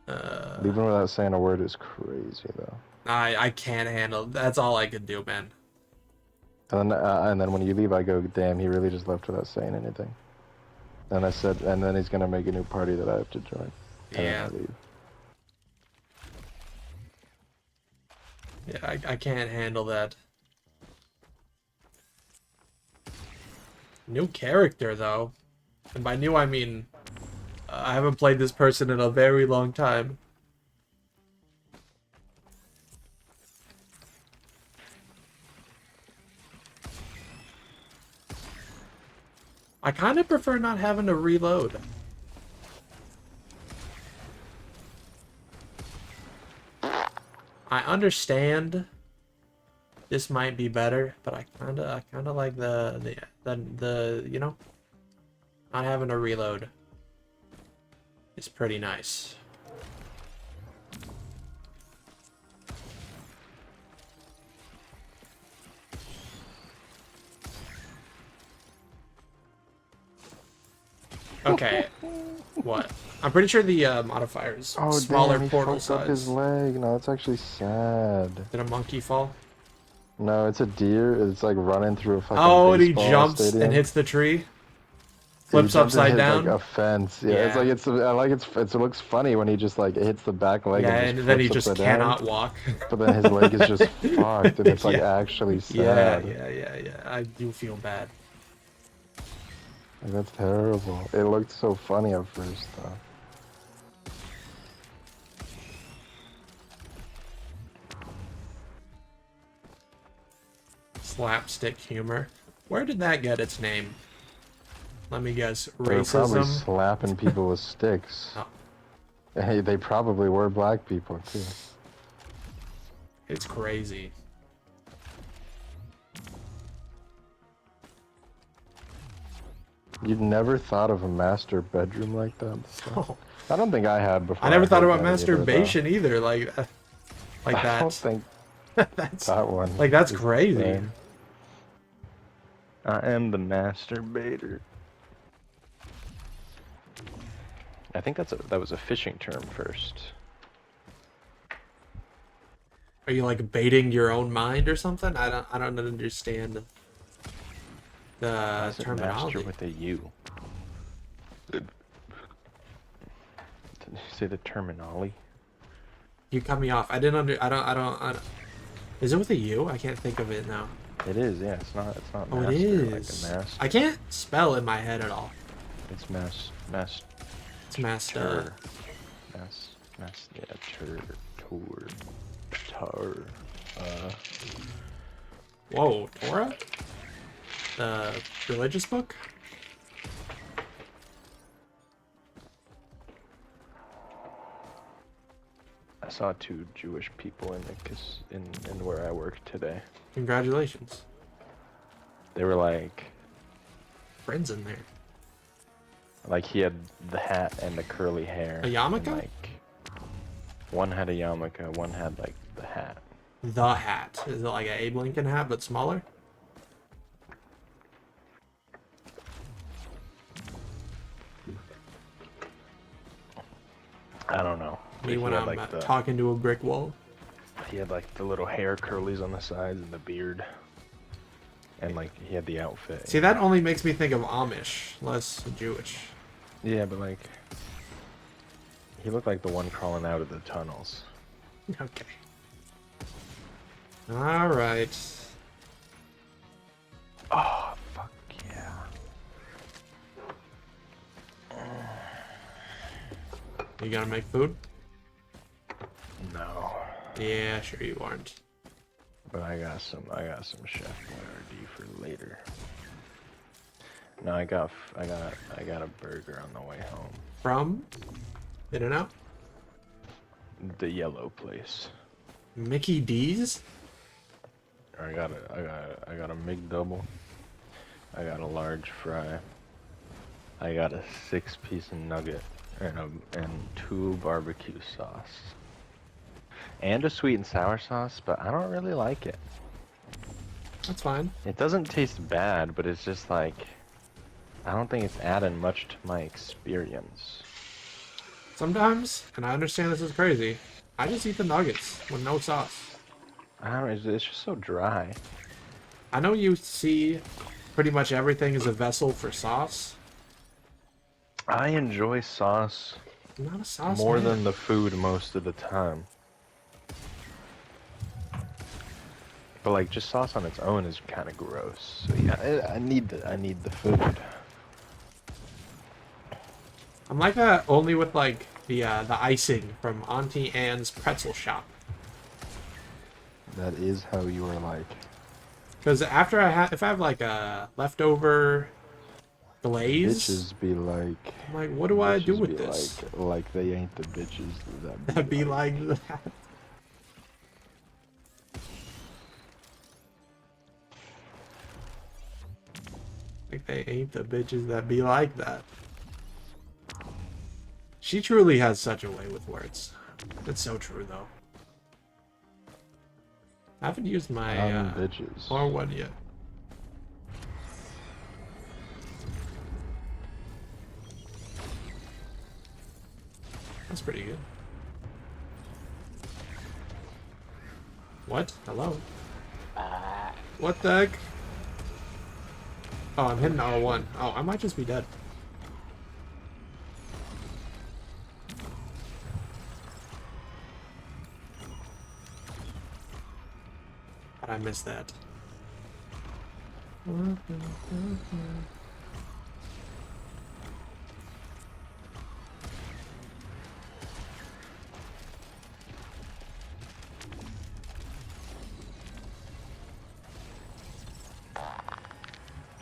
Leaving without saying a word is crazy, though. I can't handle. That's all I could do, man. And then when you leave, I go, damn, he really just left without saying anything. And I said, and then he's gonna make a new party that I have to join. And then Yeah. I leave. Yeah, I can't handle that. New character, though. And by new, I mean... I haven't played this person in a very long time. I kind of prefer not having to reload. I understand this might be better, but I kinda like the you know, not having to reload. It's pretty nice. Okay. What? I'm pretty sure the modifier is Oh, smaller damn, he portal fucked up his size. leg. No, that's actually sad. Did a monkey fall? No, it's a deer. It's like running through a fucking Oh, and he baseball jumps and stadium. hits the tree. He Flips jumped and upside hit like down. a fence. Yeah, it's Yeah. like I like it looks funny when he just like hits the back leg Yeah, and just and then he flips just upside down. cannot walk. But then his leg is just fucked, and it's like Yeah. actually Yeah, sad. yeah. I do feel bad. Like, that's terrible. It looked so funny at first, though. Slapstick humor. Where did that get its name? Let me guess. They were probably Racism? slapping people with sticks. Oh, Hey, they probably were black people, too. it's crazy. You'd never thought of a master bedroom like that before? Oh, I don't think I had before. I never thought heard about that either, though. masturbation either. Like I don't that. think That's that one. like that's is the crazy. same. I am the masturbator. I think that was a fishing term first. Are you like baiting your own mind or something? I don't understand the terminology. Master with a U. Did you say the terminology? You cut me off. I didn't under. I don't. Is it with a U? I can't think of it now. It is, yeah. It's not. Oh, master, it is. Like a master. I can't spell in my head at all. It's It's master. Yeah, tar. Whoa, Torah? The religious book? I saw 2 Jewish people in where I work today. Congratulations. They were like Friends in there. he had the hat and the curly hair. A yarmulke? And, like, one had a yarmulke, one had like the hat. The hat. Is it like an Abe Lincoln hat, but smaller? I don't know. Me when He I'm had, like, talking to a brick wall. He had like the little hair curlies on the sides and the beard. And like he had the outfit. See, that only makes me think of Amish, less Jewish. Yeah, but like he looked like the one crawling out of the tunnels. Okay. Alright. Oh, fuck yeah. You gonna make food? No. Yeah, sure you aren't. But I got some Chef Boyardee for later. No, I got a burger on the way home. From? In-N-Out? The yellow place. Mickey D's? I got a McDouble. I got a large fry. I got a 6-piece nugget and 2 barbecue sauce. And a sweet and sour sauce, but I don't really like it. That's fine. It doesn't taste bad, but it's just like I don't think it's adding much to my experience. Sometimes, and I understand this is crazy, I just eat the nuggets with no sauce. I don't know, it's just so dry. I know you see pretty much everything as a vessel for sauce. I enjoy sauce I'm not a sauce more man. than the food most of the time. But like just sauce on its own is kind of gross. So yeah, I need the food. I'm like that only with like the icing from Auntie Anne's pretzel shop. That is how you are like. Because after if I have like a leftover glaze, Bitches be like, I'm like, what do I do bitches with be this? like they ain't the bitches that be That'd be like. like that. Like they ain't the bitches that be like that. She truly has such a way with words. It's so true though. I haven't used my Bitches. R1 yet. That's pretty good. What? Hello? What the heck? Oh, I'm hitting R1. Oh, I might just be dead. I missed that.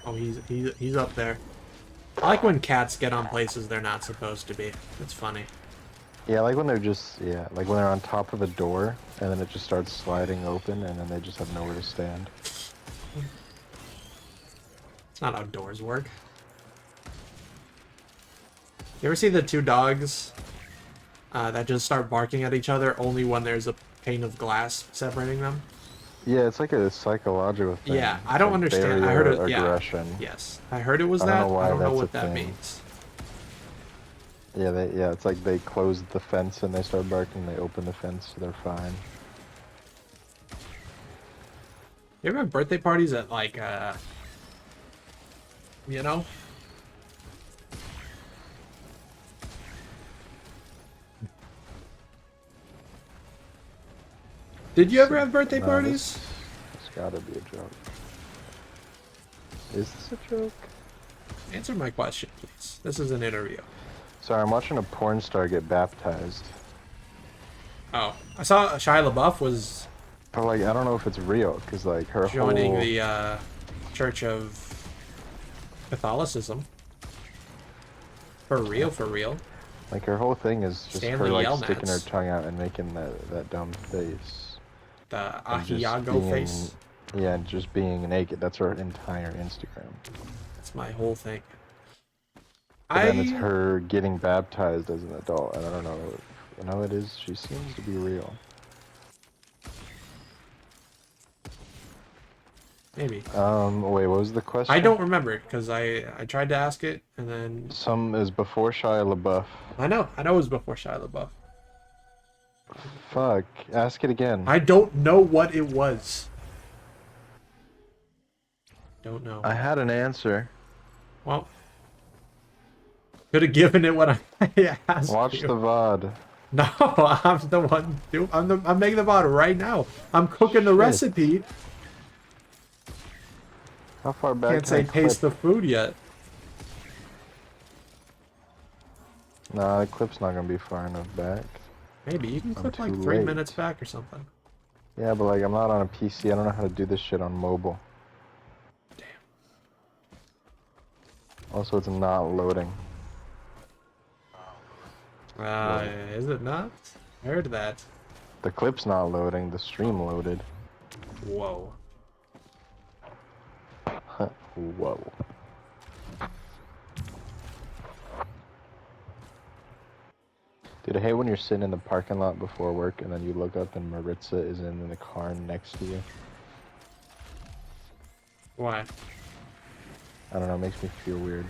Oh, he's up there. I like when cats get on places they're not supposed to be. It's funny. Yeah, like when they're just, yeah, like when they're on top of a door and then it just starts sliding open and then they just have nowhere to stand. It's not how doors work. You ever see the two dogs that just start barking at each other only when there's a pane of glass separating them? Yeah, it's like a psychological thing. Yeah, I It's don't like understand. I heard barrier it. Yeah. aggression. Yes. I heard it was I don't know that. I why don't know that's a what that thing. means. Yeah, it's like they close the fence and they start barking, they open the fence, so they're fine. You ever have birthday parties at like you know? Did you ever have birthday Nah, parties? this gotta be a joke. Is this a joke? Answer my question, please. This is an interview. Sorry, I'm watching a porn star get baptized. Oh, I saw Shia LaBeouf was But like, I don't know if it's real, because like her joining whole... the Church of Catholicism. For real, for real. Like her whole thing is just Stanley her like Yelnats. sticking her tongue out and making that dumb face. The And just Ahiago face. Yeah, and just being naked. That's her entire Instagram. That's my whole thing. But then it's her getting baptized as an adult, and I don't know. You know, it is. She seems to be real. Maybe. Wait, what was the question? I don't remember because I tried to ask it and then Some is before Shia LaBeouf. I know it was before Shia LaBeouf. Fuck, ask it again. I don't know what it was. Don't know. I had an answer. Well, could have given it when I asked Watch you. the VOD. No, I'm the one. Dude, I'm making the VOD right now. I'm cooking the Shit. recipe. How far back Can't can say I taste the clip? food yet. Nah, the clip's not gonna be far enough back. Maybe you can clip like too 3 late. minutes back or something. Yeah, but like I'm not on a PC. I don't know how to do this shit on mobile. Damn. Also, it's not loading. Is it not? I heard that. The clip's not loading. The stream loaded. Whoa. Whoa. Dude, I hate when you're sitting in the parking lot before work and then you look up and Maritza is in the car next to you. Why? I don't know, it makes me feel weird.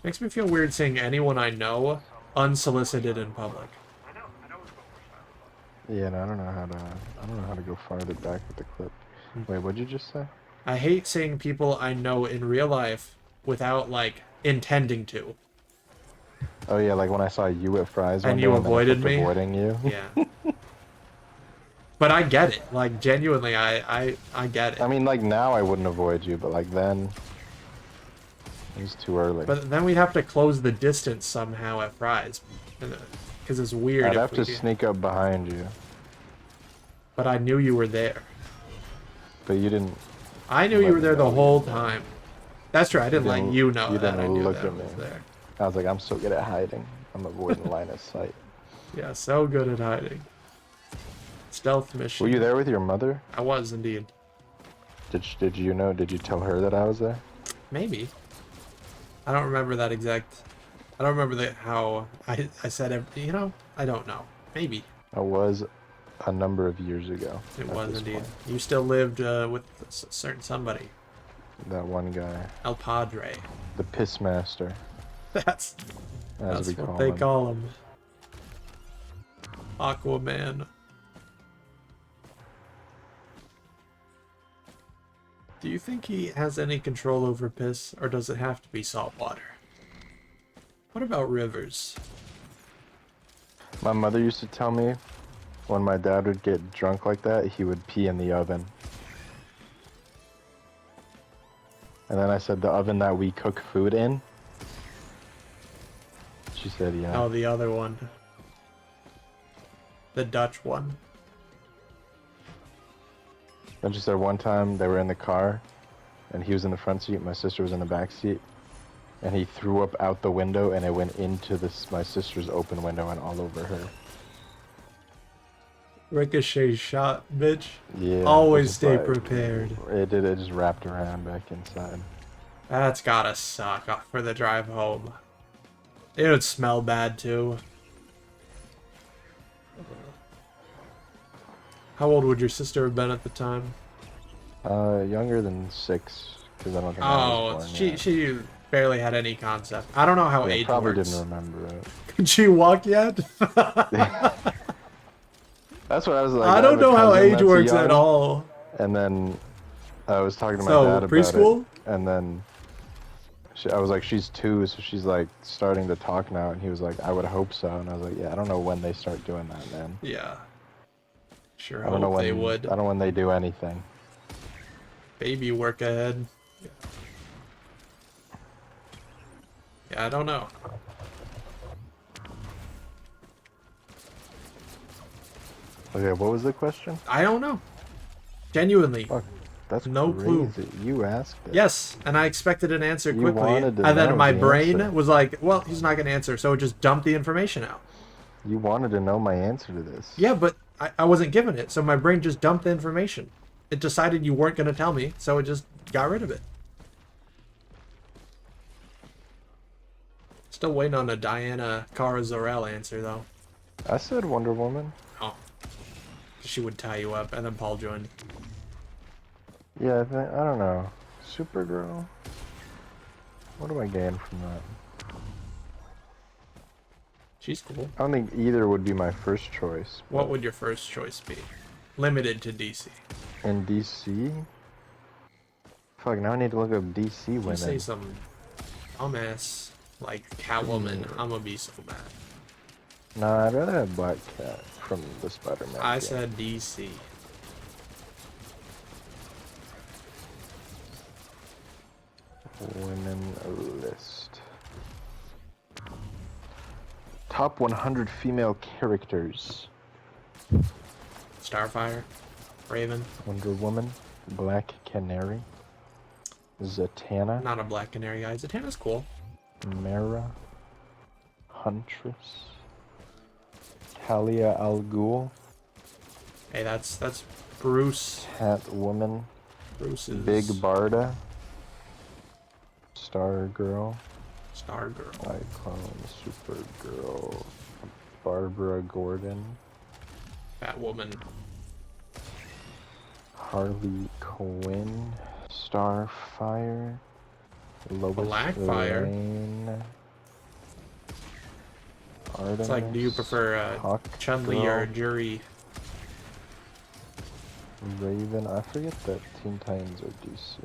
Makes me feel weird seeing anyone I know unsolicited in public. Yeah, no, I don't know how to go farther back with the clip. Wait, what'd you just say? I hate seeing people I know in real life without, like, intending to. Oh yeah, like when I saw you at Fry's one And day you and then I avoided kept me? avoiding you. Yeah. But I get it. Like, genuinely, I get it. I mean, like now I wouldn't avoid you, but like then, it was too early. But then we'd have to close the distance somehow at Fry's. Because it's weird I'd if have we to do. sneak up behind you, But I knew you were there. but you didn't. I knew let you were me there the know whole you were there. time. That's true. I didn't let you know You that. I didn't knew look that at I me. was there. I was like, I'm so good at hiding. I'm avoiding line of sight. Yeah, so good at hiding. Stealth mission. Were you there with your mother? I was indeed. Did you know? Did you tell her that I was there? Maybe. I don't remember that exact. I don't remember how I said you know, I don't know. Maybe. I was a number of years ago. It at was this indeed. point. You still lived with a certain somebody. That one guy, El Padre. the piss master, That's as we what call they him. call him. Aquaman. Do you think he has any control over piss, or does it have to be salt water? What about rivers? My mother used to tell me when my dad would get drunk like that, he would pee in the oven. And then I said, the oven that we cook food in? She said, yeah. Oh, the other one. The Dutch one. Then she said one time they were in the car, and he was in the front seat, my sister was in the back seat, and he threw up out the window, and it went into my sister's open window and all over her. Ricochet shot, bitch. Yeah. Always just stay like- prepared. It did. It just wrapped around back inside. That's gotta suck for the drive home. It would smell bad too. How old would your sister have been at the time? Younger than 6, because I don't think I Oh, was born she yet. she barely had any concept. I don't know how Yeah, age probably works. didn't remember it. Could she walk yet? That's what I was like. I have don't a know how cousin age that's works at young, all. And then I was talking to my So, dad about preschool? it, and then I was like, she's 2, so she's like starting to talk now, and he was like, I would hope so, and I was like, yeah, I don't know when they start doing that, man. Yeah. Sure I don't know hope when they would. I don't know when they do anything. Baby work ahead. Yeah, I don't know. Okay, what was the question? I don't know. Genuinely. Fuck, that's No clue. crazy. You asked it. Yes, and I expected an answer You quickly. wanted to And then know my the brain answer. was like, well, he's not going to answer, so it just dumped the information out. You wanted to know my answer to this. Yeah, but I wasn't given it, so my brain just dumped the information. It decided you weren't going to tell me, so it just got rid of it. Still waiting on a Diana Cara Zor-El answer, though. I said Wonder Woman. Oh. She would tie you up, and then Paul joined. Yeah, I don't know. Supergirl? What do I gain from that? She's cool. I don't think either would be my first choice. What would your first choice be? Limited to DC. In DC? Fuck, now I need to look up DC If you women. say some dumbass, like Catwoman, I'm gonna be so mad. Nah, I'd rather have Black Cat from the Spider-Man I game. said DC. Women list. Top 100 female characters. Starfire, Raven. Wonder Woman, Black Canary, Zatanna, Not a Black Canary guy. Zatanna's cool. Mara, Huntress, Talia al Ghul, Hey, that's Bruce. Catwoman, Bruce's Big Barda, Stargirl, Stargirl. Cyclone, Supergirl, Barbara Gordon, Batwoman. Harley Quinn, Starfire, Lois Blackfire. Lane, Artemis, It's like, do you prefer Hawk Chun-Li Girl, or Juri? Raven. I forget that Teen Titans are DC.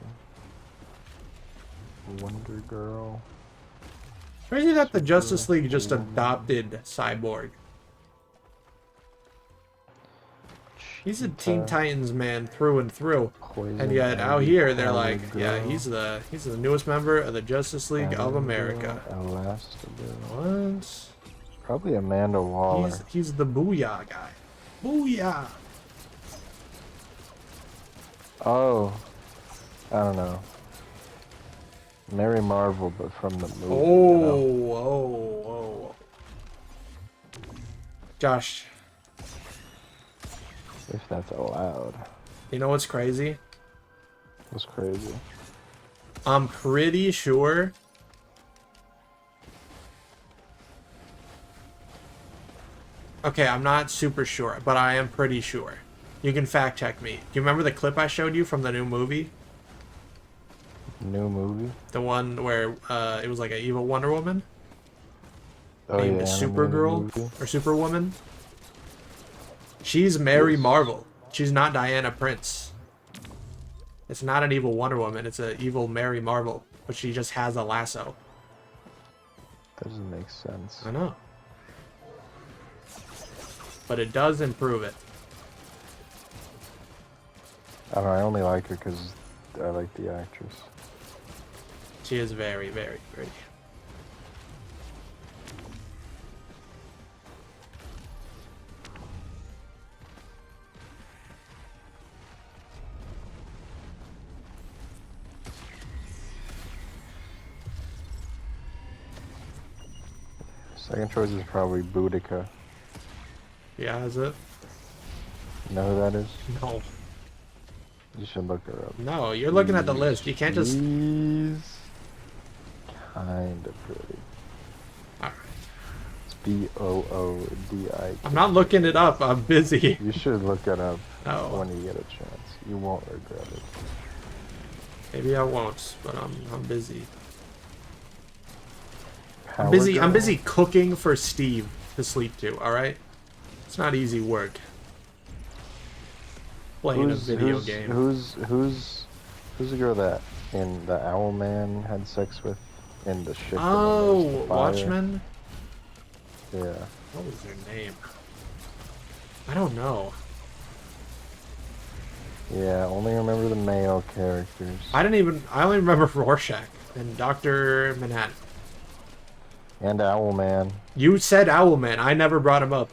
Wonder Girl. Crazy that the Justice League just Superwoman. adopted Cyborg. He's a Teen Cheetah, Titans man through and through. Poison And yet out Ivy, here they're Power like, yeah, Girl, he's the newest member of the Justice League of Atom America. Girl, Elastigirl. What? Probably Amanda Waller. He's the Booyah guy. Booyah! Oh, I don't know. Mary Marvel, but from the movie. Oh. Josh, If that's allowed. you know what's crazy? That's crazy. I'm pretty sure. Okay, I'm not super sure, but I am pretty sure. You can fact check me. Do you remember the clip I showed you from the new movie? New movie? The one where it was like an evil Wonder Woman? Oh, Named yeah, Supergirl animated movie. or Superwoman? She's Mary Marvel. She's not Diana Prince. It's not an evil Wonder Woman. It's an evil Mary Marvel. But she just has a lasso. That doesn't make sense. I know. But it does improve it. I don't know, I only like her because I like the actress. She is very, very pretty. Second choice is probably Boudica. Yeah, is it? You know who that is? No. You should look her up. No, you're looking at the list. You can't just... She's kind of pretty. Alright. It's B-O-O-D-I-K. I'm not looking it up. I'm busy. You should look it up No. when you get a chance. You won't regret it. Maybe I won't, but I'm busy. Power I'm Girl? busy cooking for Steve to sleep to, alright? It's not easy work. Playing a video game. Who's the girl that in the Owl Man had sex with in the ship? Oh, the fire? Watchmen? Yeah. What was their name? I don't know. Yeah, only remember the male characters. I only remember Rorschach and Dr. Manhattan. And Owlman. You said Owlman. I never brought him up.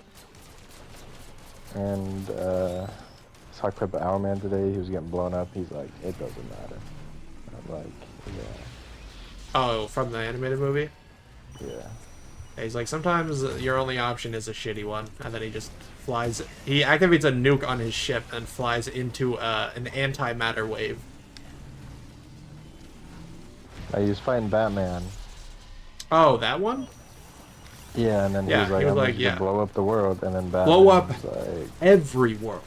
And saw a clip of Owlman today. He was getting blown up. He's like, it doesn't matter. I'm like, yeah. Oh, from the animated movie? Yeah. Yeah, he's like, sometimes your only option is a shitty one. And then he just flies. He activates a nuke on his ship and flies into an antimatter wave. He was fighting Batman. Oh, that one? Yeah, and then he Yeah, was like, he was I'm like, just gonna yeah. blow up the world. And then Batman Blow up was like, every world.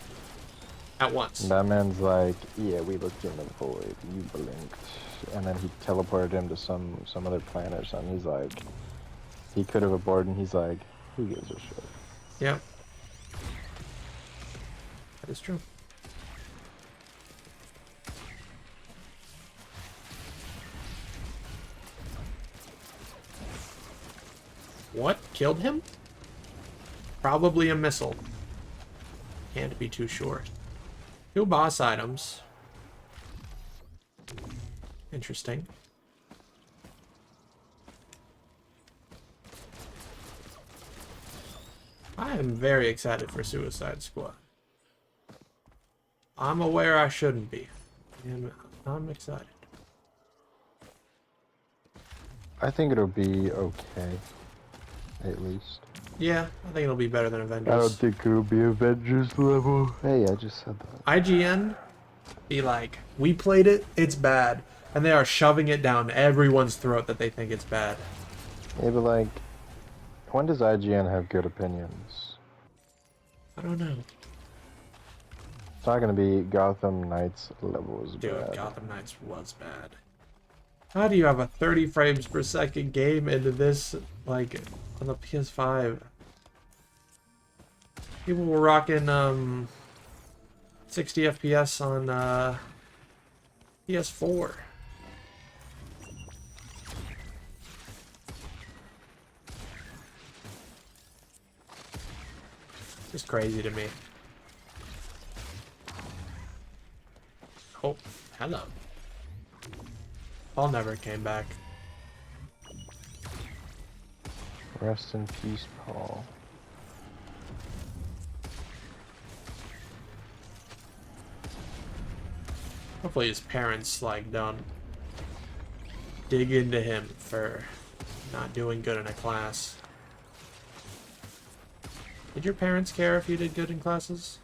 At once. Batman's like, yeah, we looked in the void, you blinked. And then he teleported him to some other planet or something. He's like, he could have aborted, and he's like, who gives a shit? Yep. That is true. What killed him? Probably a missile. Can't be too sure. 2 boss items. Interesting. I am very excited for Suicide Squad. I'm aware I shouldn't be. I'm excited. I think it'll be okay. At least. Yeah, I think it'll be better than I don't Avengers. think it'll be Avengers level. Hey, I just said that. IGN be like, we played it, it's bad. And they are shoving it down everyone's throat that they think it's bad. Yeah, but like, when does IGN have good opinions? I don't know. It's not gonna be Gotham Knights levels Dude, bad. Gotham Knights was bad. How do you have a 30 frames per second game into this, like, on the PS5? People were rocking, 60 FPS on, PS4. It's crazy to me. Oh, hello. Paul never came back. Rest in peace, Paul. Hopefully his parents, like, don't dig into him for not doing good in a class. Did your parents care if you did good in classes?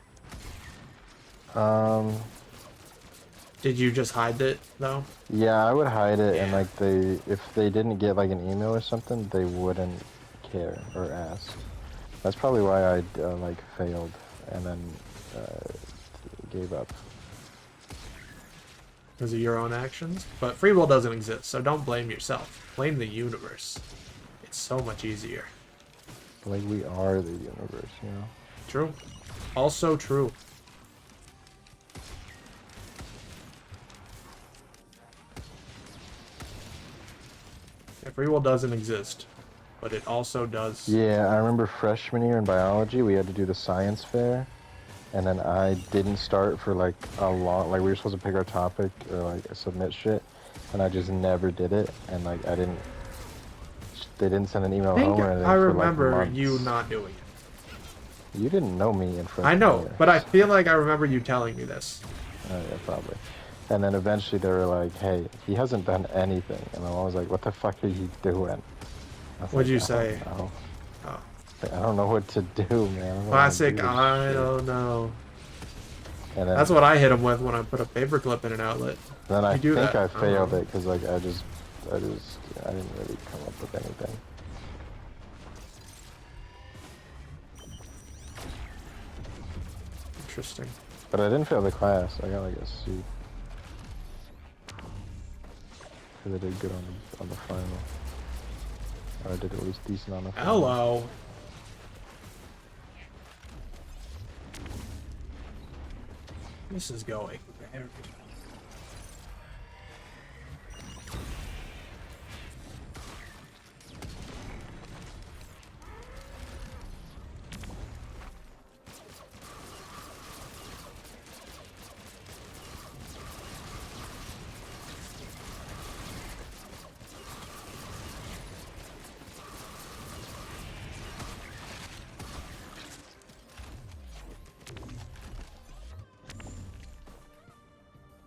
Did you just hide it, though? Yeah, I would hide it, and Yeah. like if they didn't get like an email or something, they wouldn't care or ask. That's probably why I like failed and then gave up. Because of your own actions? But free will doesn't exist, so don't blame yourself. Blame the universe. It's so much easier. Like we are the universe, you know. True. Also true. Yeah, free will doesn't exist, but it also does. Yeah, I remember freshman year in biology, we had to do the science fair, and then I didn't start for like a long, like we were supposed to pick our topic or like submit shit, and I just never did it, and like they didn't send an email I think home or anything I for remember like months. you not doing it. You didn't know me in freshman I know, year. but I feel like I remember you telling me this. Oh yeah, probably. And then eventually they were like, hey, he hasn't done anything. And I was like, what the fuck are you doing? What'd you say? Oh. Oh. I don't know what to do, man. I don't know Classic, what to do with I shit. don't know. And then, That's what I hit him with when I put a paperclip in an outlet. then I You do think that. I failed Oh. it because like I didn't really come up with anything. Interesting. But I didn't fail the class. I got like a C. Because I did good on the final. Or I did at least decent on the final. Hello. This is going very...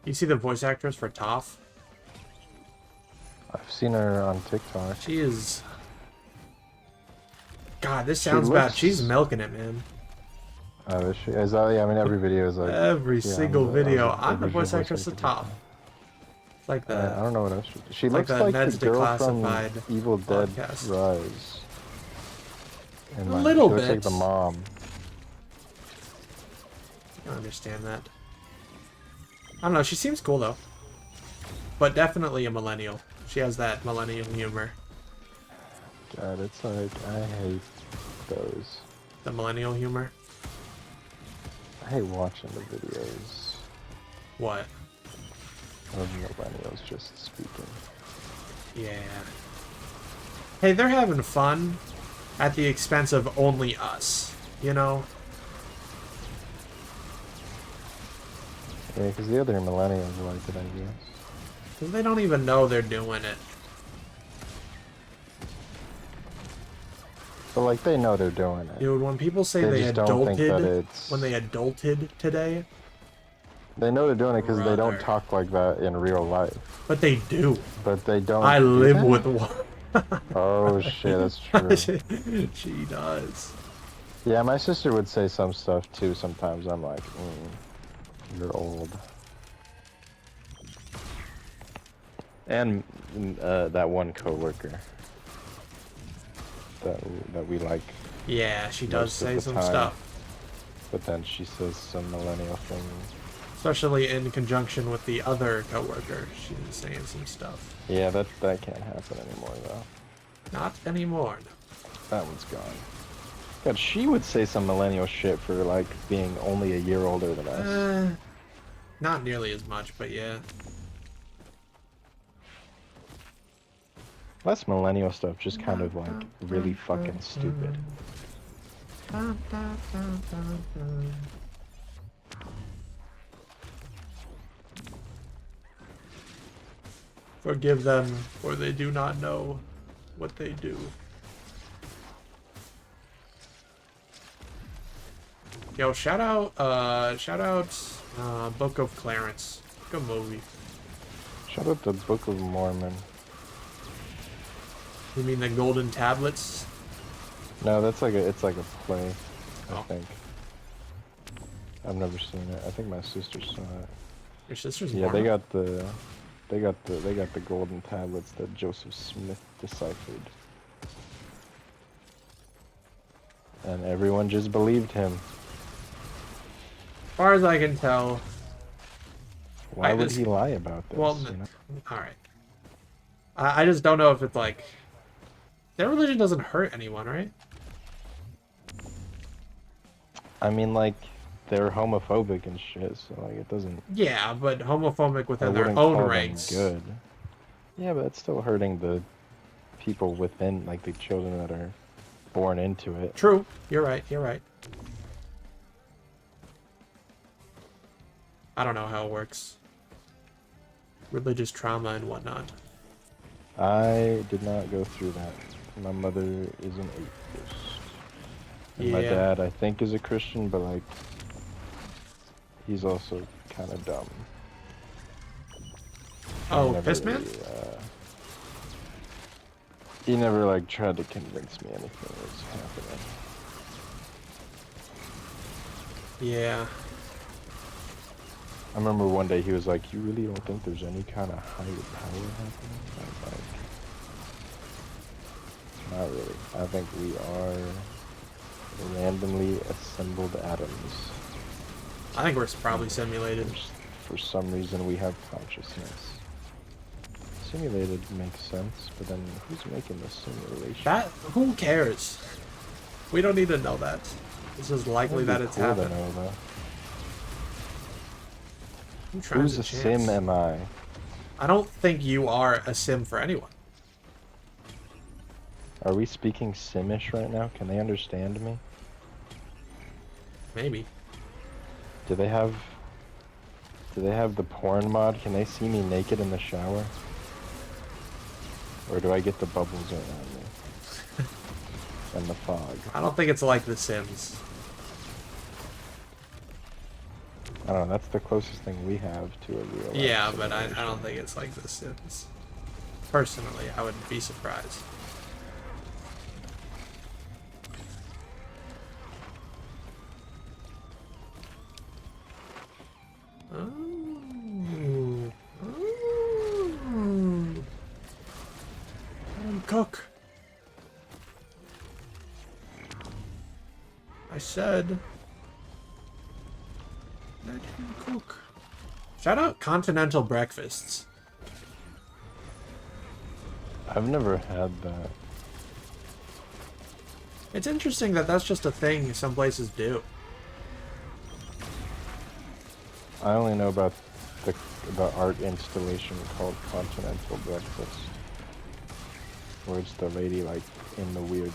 You see the voice actress for Toph? I've seen her on TikTok. She is... God, this She sounds bad. looks- She's milking it, man. Oh, is she? Is that, yeah, I mean, every video is like... Every yeah, single video. a I'm the visual voice actress of actor. Toph. It's like the... I don't know what else she like looks the like Ned's the girl from Declassified Evil Dead podcast. Rise. A little she looks like bit. the mom. I don't understand that. I don't know. She seems cool, though. But definitely a millennial. She has that millennial humor. God, it's like, I hate those. The millennial humor? I hate watching the videos What? of millennials just speaking. Yeah. Hey, they're having fun at the expense of only us, you know? Yeah, because the other millennials like it, I guess. Because they don't even know they're doing it. But like, they know they're doing it. Dude, when people say They they just don't think that adulted, it's... when they adulted today, They know they're doing it because they don't Brother. talk like that in real life. but they do. But they don't... I do live that? with one. Oh shit, that's true. She does. Yeah, my sister would say some stuff too sometimes. I'm like, you're old. And that one coworker that we like, Yeah, she does Most of say the some time. stuff. but then she says some millennial things. Especially in conjunction with the other coworker. She was saying some stuff. Yeah, that can't happen anymore though. Not anymore. That one's gone. God, she would say some millennial shit for like being only a year older than us. Not nearly as much, but yeah. Less millennial stuff, just kind of like really fucking stupid. Forgive them, for they do not know what they do. Yo, shout out, Book of Clarence. Good movie. Shout out to Book of Mormon. You mean the Golden Tablets? No, it's like a play, I Oh. think. I've never seen it. I think my sister saw it. Your sister's Yeah, Mormon? they got the golden tablets that Joseph Smith deciphered. And everyone just believed him. As far as I can tell. Why would he lie about this? Well, you know? alright. I just don't know if it's like... Their religion doesn't hurt anyone, right? I mean, like, they're homophobic and shit, so like it doesn't. Yeah, but homophobic I within their wouldn't own call them ranks. good. Yeah, but it's still hurting the people within, like the children that are born into it. True. You're right. You're right. I don't know how it works. Religious trauma and whatnot. I did not go through that. My mother is an atheist. And my Yeah. dad, I think, is a Christian, but like, he's also kind of dumb. Oh, never Pissman? really, he never like tried to convince me anything was happening. Yeah. I remember one day he was like, "You really don't think there's any kind of higher power happening?" I was like, "Not really. I think we are randomly assembled atoms. I think we're probably simulated. For some reason, we have consciousness." Simulated makes sense, but then who's making the simulation? That, who cares? We don't need to know that. It's just likely that it's cool to happened. know, though. Who's Who's a sim am I? I don't think you are a sim for anyone. Are we speaking Simish right now? Can they understand me? Maybe. Do they have the porn mod? Can they see me naked in the shower? Or do I get the bubbles around me? And the fog? I don't think it's like The Sims. I don't know, that's the closest thing we have to a real life Yeah, but I simulation. don't think it's like The Sims. Personally, I wouldn't be surprised. Oh. Oh. Let him cook. I said, let him cook. Shout out continental breakfasts. I've never had that. It's interesting that that's just a thing some places do. I only know about the art installation called Continental Breakfast, where it's the lady like in the weird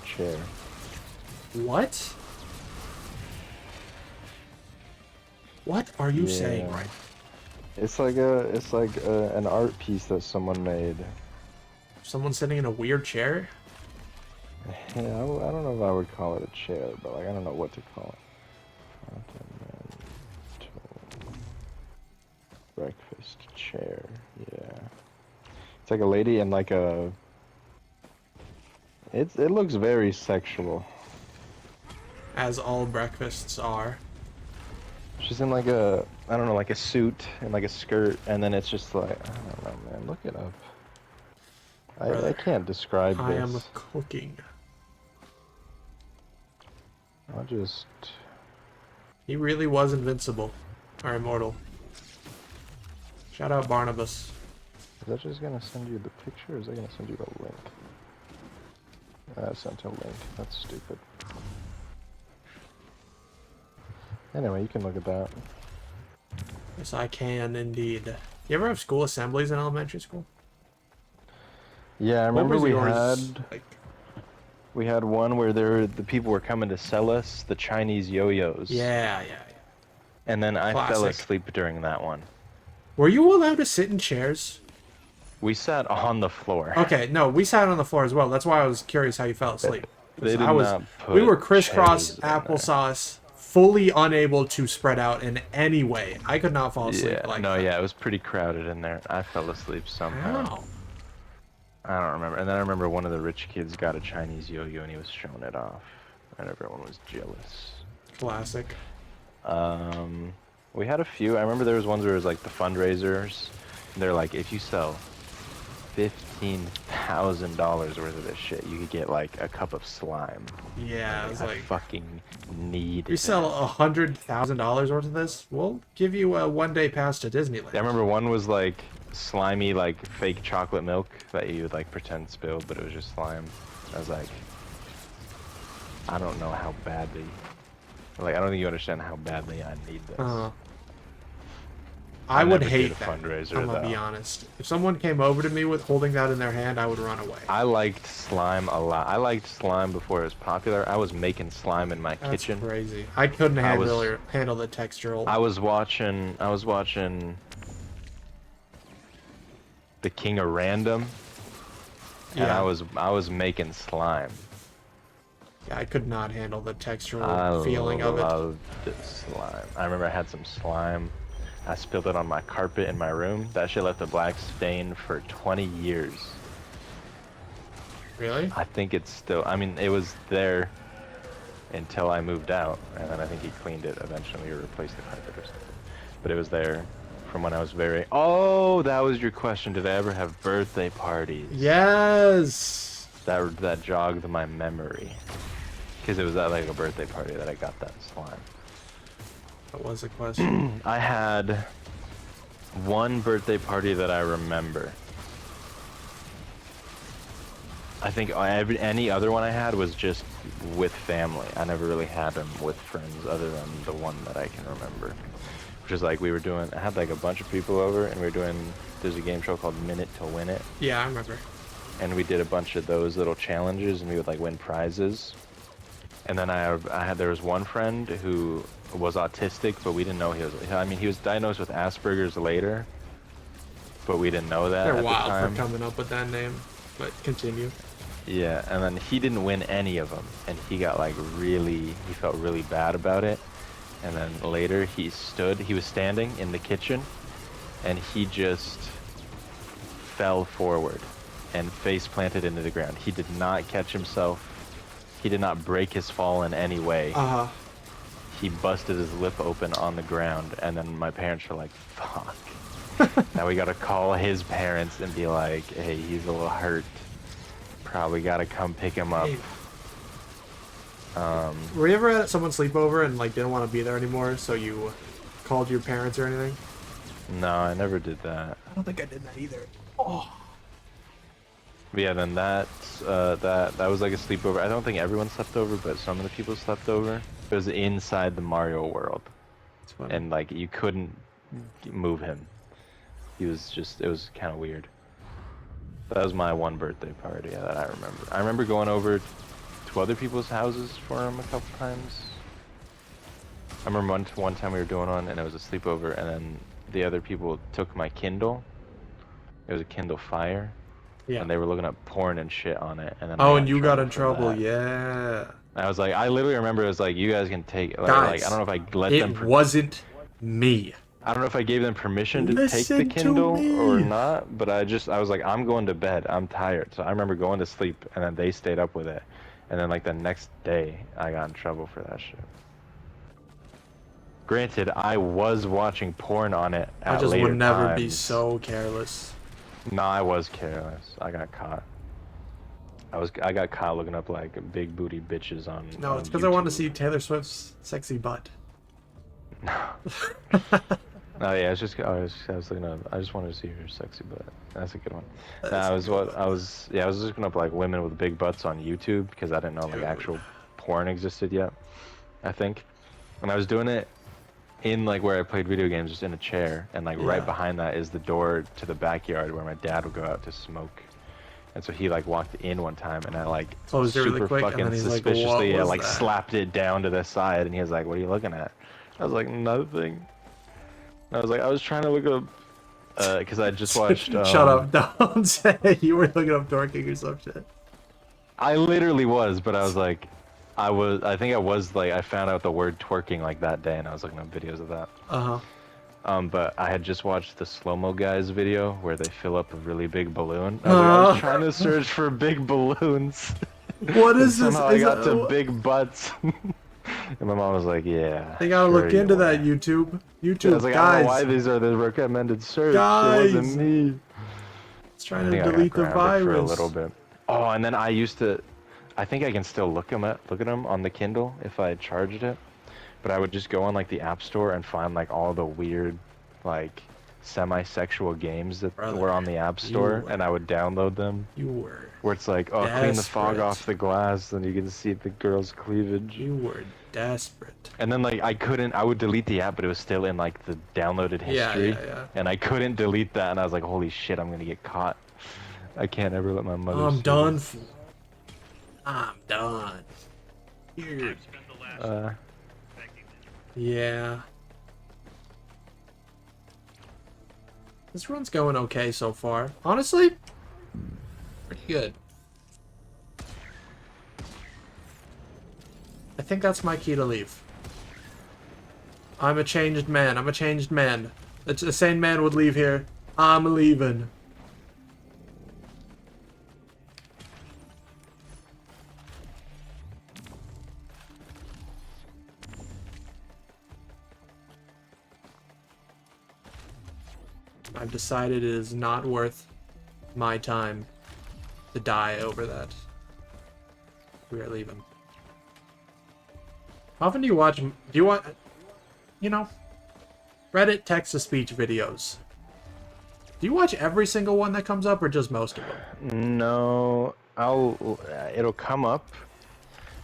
chair. What? What are you saying Yeah. right It's like an art piece that someone made. Someone sitting in a weird chair? Yeah, I don't know if I would call it a chair, but like I don't know what to call it. Continental breakfast chair. Yeah, it's like a lady in like a. It looks very sexual. As all breakfasts are. She's in like a, I don't know, like a suit and like a skirt, and then it's just like, I don't know, man. Look it up. I Brother, can't describe I this. am cooking. I'll just. He really was invincible. are immortal. Shout out Barnabas. Is that just gonna send you the picture, or is that gonna send you the link? I sent a link. That's stupid. Anyway, you can look at that. Yes, I can indeed. You ever have school assemblies in elementary school? Yeah, I What remember was we yours had like? we had one where the people were coming to sell us the Chinese yo-yos. Yeah. And then I fell Classic. asleep during that one. Were you allowed to sit in chairs? We sat on the floor. Okay, no, we sat on the floor as well. That's why I was curious how you fell asleep. They did I was, not put we were crisscross chairs in there. applesauce, fully unable to spread out in any way. I could not fall asleep Yeah, like no, that. yeah, it was pretty crowded in there. I fell asleep somehow. How? I don't remember. And then I remember one of the rich kids got a Chinese yo-yo and he was showing it off. And everyone was jealous. Classic. We had a few. I remember there was ones where it was like the fundraisers. And they're like, if you sell $15,000 worth of this shit, you could get like a cup of slime. Yeah, it was I like, fucking need you sell $100,000 worth of this, we'll give you a one-day pass to Disneyland. I remember one was like slimy, like fake chocolate milk that you would like pretend spilled, but it was just slime. I was like, I don't know how badly, like I don't think you understand how badly I need this. I would never did hate a that. fundraiser, I'm gonna be though. honest. If someone came over to me with holding that in their hand, I would run away. I liked slime a lot. I liked slime before it was popular. I was making slime in my That's kitchen. crazy. I couldn't handle the textural. I was watching The King of Random, and Yeah. I was making slime. Yeah, I could not handle the textural I feeling of it. loved slime. I remember I had some slime. I spilled it on my carpet in my room. That shit left a black stain for 20 years. Really? I think it's still, I mean, it was there until I moved out, and then I think he cleaned it eventually or replaced the carpet or something. But it was there from when I was very... Oh, that was your question. Did I ever have birthday parties? Yes! That jogged my memory. Because it was at like a birthday party that I got that slime. That was a question. I had one birthday party that I remember. I think any other one I had was just with family. I never really had them with friends other than the one that I can remember. Which is like I had like a bunch of people over and we were doing, there's a game show called Minute to Win It. Yeah, I remember. And we did a bunch of those little challenges and we would like win prizes. And then there was one friend who was autistic, but we didn't know he was diagnosed with Asperger's later, but we didn't know that They're at the wild time. for coming up with that name, but continue. Yeah, and then he didn't win any of them, and he got like he felt really bad about it. And then later he was standing in the kitchen, and he just fell forward and face planted into the ground. He did not catch himself. He did not break his fall in any way. He busted his lip open on the ground, and then my parents were like, fuck. Now we gotta call his parents and be like, hey, he's a little hurt. Probably gotta come pick him up. Hey. Were you ever at someone's sleepover and like didn't want to be there anymore, so you called your parents or anything? No, I never did that. I don't think I did that either. Oh. But yeah, then that was like a sleepover. I don't think everyone slept over, but some of the people slept over. It was inside the Mario world, and like you couldn't move him. It was kind of weird. But that was my one birthday party that I remember. I remember going over to other people's houses for him a couple times. I remember one time we were doing one, and it was a sleepover, and then the other people took my Kindle. It was a Kindle Fire. Yeah. And they were looking up porn and shit on it, and then Oh, and you got in for trouble, that. yeah. I was like, I literally remember it was like, you guys can take, Guys, like I don't know if I let them. It wasn't me. I don't know if I gave them permission to Listen take the to Kindle me. or not, but I was like, I'm going to bed. I'm tired. So I remember going to sleep, and then they stayed up with it, and then like the next day, I got in trouble for that shit. Granted, I was watching porn on it at I just later would never be times. so careless. No, I was careless. I got caught. I got caught looking up like big booty bitches on. No, on it's because I wanted to YouTube. see Taylor Swift's sexy butt. Oh yeah, it's just I was looking up. I just wanted to see her sexy butt. That's a good one. That's I a was good what one. I was yeah I was looking up like women with big butts on YouTube because I didn't know like Dude. actual porn existed yet. I think, and I was doing it in like where I played video games, just in a chair, and like right Yeah. behind that is the door to the backyard where my dad would go out to smoke. And so he like walked in one time, and I like Closed it really super quick, and then fucking he's like, "What suspiciously was like that?" slapped it down to the side, and he was like, "What are you looking at?" I was like, "Nothing." And I was like, "I was trying to look up." Because I just watched. Shut up! Don't say you were looking up dorking or some shit. I literally was, but I was like, I think I was like, I found out the word twerking like that day, and I was looking up videos of that. Uh huh. But I had just watched the slow-mo guys video where they fill up a really big balloon. I was like, I was trying to search for big balloons, What and is this? somehow I got to big butts. And my mom was like, "Yeah, I gotta sure look you into that were." YouTube. I was YouTube, like, "I don't know why guys, these are the recommended search. It wasn't guys. me." It's I trying to think I got delete the grounded for a little virus. bit. Oh, and then I used to, I think I can still look at them on the Kindle if I charged it. But I would just go on like the App Store and find like all the weird, like semi-sexual games that were Brother, on the App you Store, and were, I would download them. you were Where it's like, oh, clean the fog off desperate. the glass, then you can see the girl's cleavage. You were desperate. And then like I would delete the app, but it was still in like the downloaded Yeah, history, yeah, yeah. and I couldn't delete that, and I was like, holy shit, I'm gonna get caught. I can't ever let my mother I'm see this. done. I'm done. Here. Yeah. This run's going okay so far. Honestly, pretty good. I think that's my key to leave. I'm a changed man. I'm a changed man. A sane man would leave here. I'm leaving. I've decided it is not worth my time to die over that. We are leaving. How often do you watch? Do you want? You know, Reddit text-to-speech videos. Do you watch every single one that comes up, or just most of them? No, it'll come up,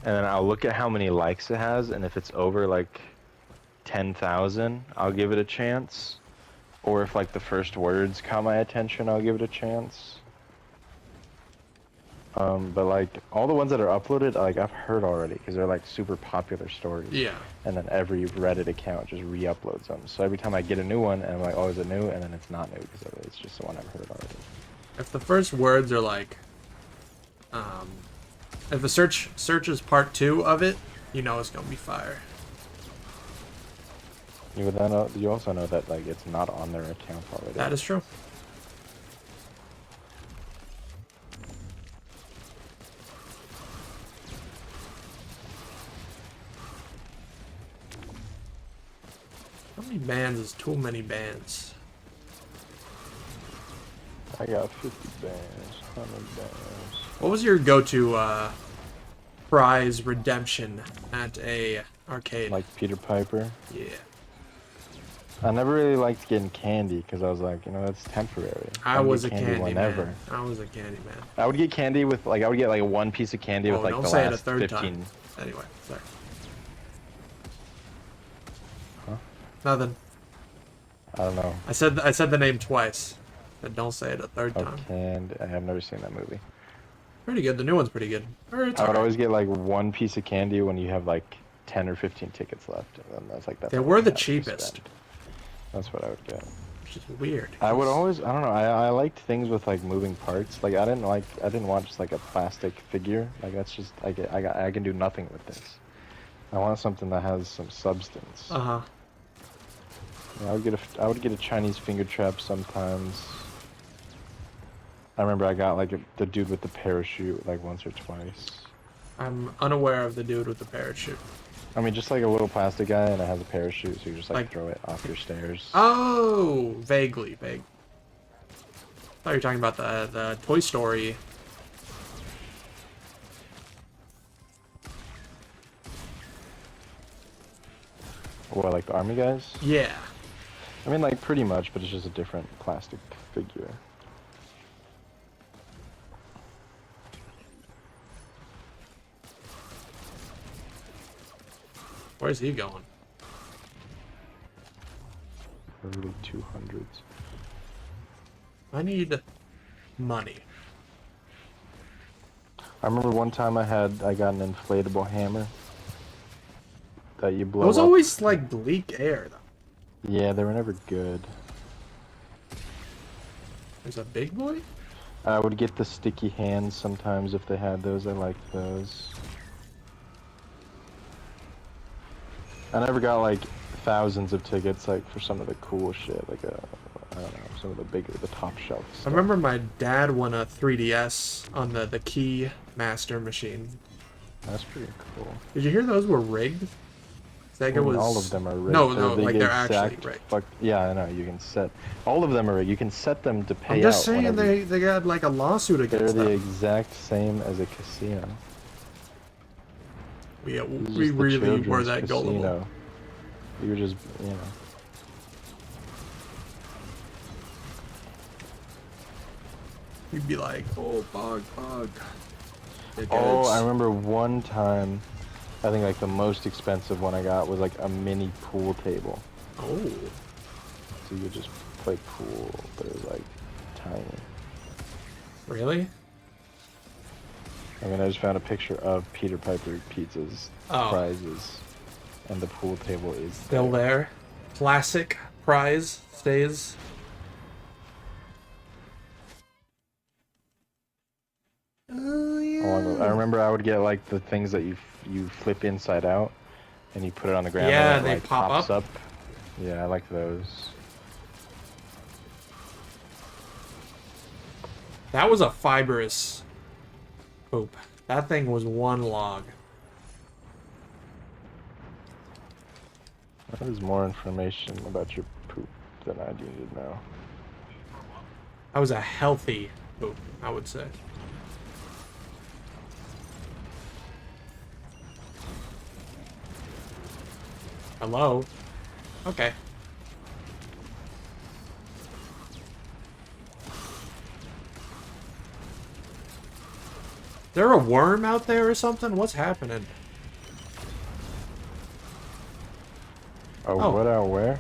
and then I'll look at how many likes it has, and if it's over like 10,000, I'll give it a chance. Or if like the first words caught my attention, I'll give it a chance. But like all the ones that are uploaded, like I've heard already because they're like super popular stories. Yeah. And then every Reddit account just re-uploads them. So every time I get a new one, and I'm like, oh, is it new? And then it's not new because it's just the one I've heard already. If the first words are like, if the search is part 2 of it, you know it's gonna be fire. You also know that like it's not on their account already. That is true. How many bands is too many bands? I got 50 bands, 100 bands. What was your go-to prize redemption at a arcade? Like Peter Piper. Yeah. I never really liked getting candy because I was like, you know, that's temporary. I was a get candy whenever. man. I was a candy man. I would get candy with like I would get like one piece of candy with like don't the say it a last third 15. time. Anyway, sorry. Huh? Nothing. I don't know. I said the name twice, but don't say it a third time. And I have never seen that movie. Pretty good. The new one's pretty good. Or it's I would alright. always get like one piece of candy when you have like 10 or 15 tickets left, and then that's like that's They all were you the have to cheapest, spend. That's what I would get. which is weird. I would always, I don't know, I liked things with like moving parts. Like I didn't want just like a plastic figure. Like that's just I can do nothing with this. I want something that has some substance. Uh-huh. I would get a Chinese finger trap sometimes. I remember I got like the dude with the parachute like once or twice. I'm unaware of the dude with the parachute. I mean, just like a little plastic guy, and it has a parachute, so you just like Like- throw it off your stairs. Oh, vaguely, vague. I thought you were talking about the Toy Story. What, like the army guys? Yeah. I mean, like pretty much, but it's just a different plastic figure. Where's he going? Early 200s. I need money. I remember one time I got an inflatable hammer that you blow It was up. always like bleak air though. Yeah, they were never good. There's a big boy? I would get the sticky hands sometimes if they had those. I liked those. I never got like thousands of tickets like for some of the cool shit, like I don't know, some of the top shelf stuff. I remember my dad won a 3DS on the Key Master machine. That's pretty cool. Did you hear those were rigged? Sega was... All of them are rigged. No, They like get they're actually exact rigged. Yeah, I know. You can set all of them are rigged. You can set them to pay out. I'm just saying whenever they got like a lawsuit against they're them. the exact same as a casino. We This is really the were children's that gullible. casino. You were just, you know. You'd be like, oh, bug. Oh, I remember one time, I think like the most expensive one I got was like a mini pool table. Oh. So you could just play pool, but it was like tiny. Really? I mean, I just found a picture of Peter Piper Pizza's prizes, and the pool table is still there. Classic prize stays. Oh yeah. I remember I would get like the things that you flip inside out, and you put it on the ground. Yeah, and it, they like, pop pops up. Yeah, I like those. That was a fibrous poop. That thing was one log. That is more information about your poop than I needed to know. That was a healthy poop, I would say. Hello? Okay. Is there a worm out there or something? What's happening? Oh, what out where?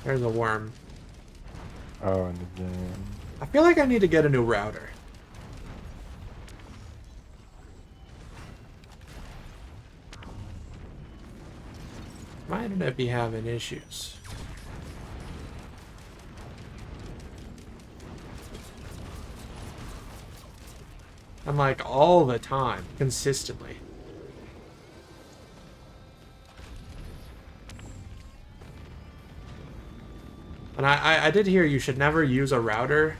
There's a worm. Oh, in the game. I feel like I need to get a new router. My internet be having issues. I'm like all the time, consistently. And I did hear you should never use a router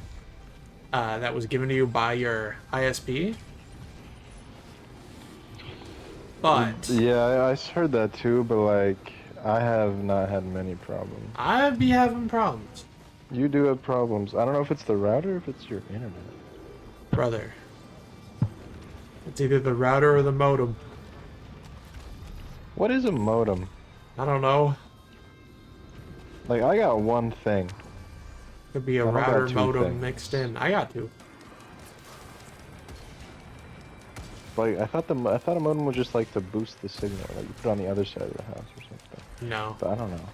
that was given to you by your ISP. But yeah, I heard that too, but like I have not had many problems. I'd be having problems. You do have problems. I don't know if it's the router or if it's your internet. Brother. It's either the router or the modem. What is a modem? I don't know. Like, I got one thing. Could be a I router got two modem things. mixed in. I got two. Like, I thought a modem was just like to boost the signal. Like, you put it on the other side of the house or something. No. But I don't know.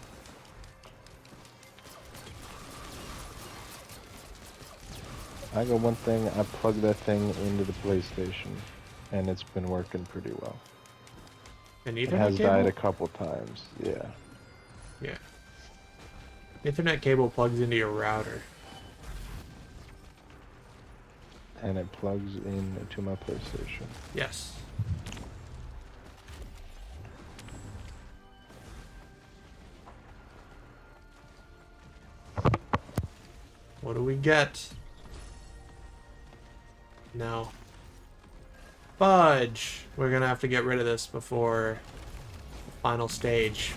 I got one thing, I plugged that thing into the PlayStation, and it's been working pretty well. An It Ethernet has cable? died a couple times, yeah. Yeah. Ethernet cable plugs into your router. And it plugs into my PlayStation. Yes. What do we get? No. Fudge! We're gonna have to get rid of this before the final stage.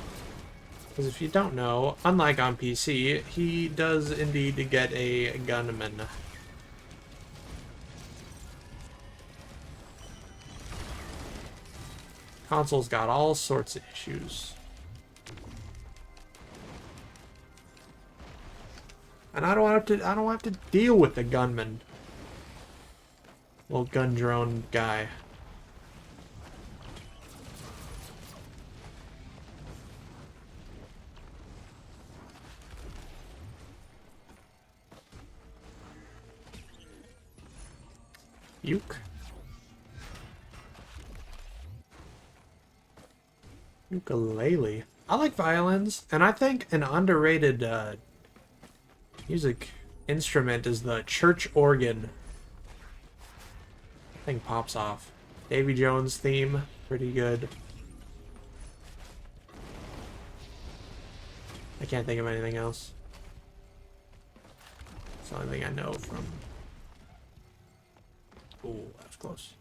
Because if you don't know, unlike on PC, he does indeed get a gunman. Console's got all sorts of issues. And I don't have to deal with the gunman. Little gun drone guy. Uke. Ukulele. I like violins, and I think an underrated music instrument is the church organ. Thing pops off. Davy Jones theme, pretty good. I can't think of anything else. It's the only thing I know from. Ooh, that's close.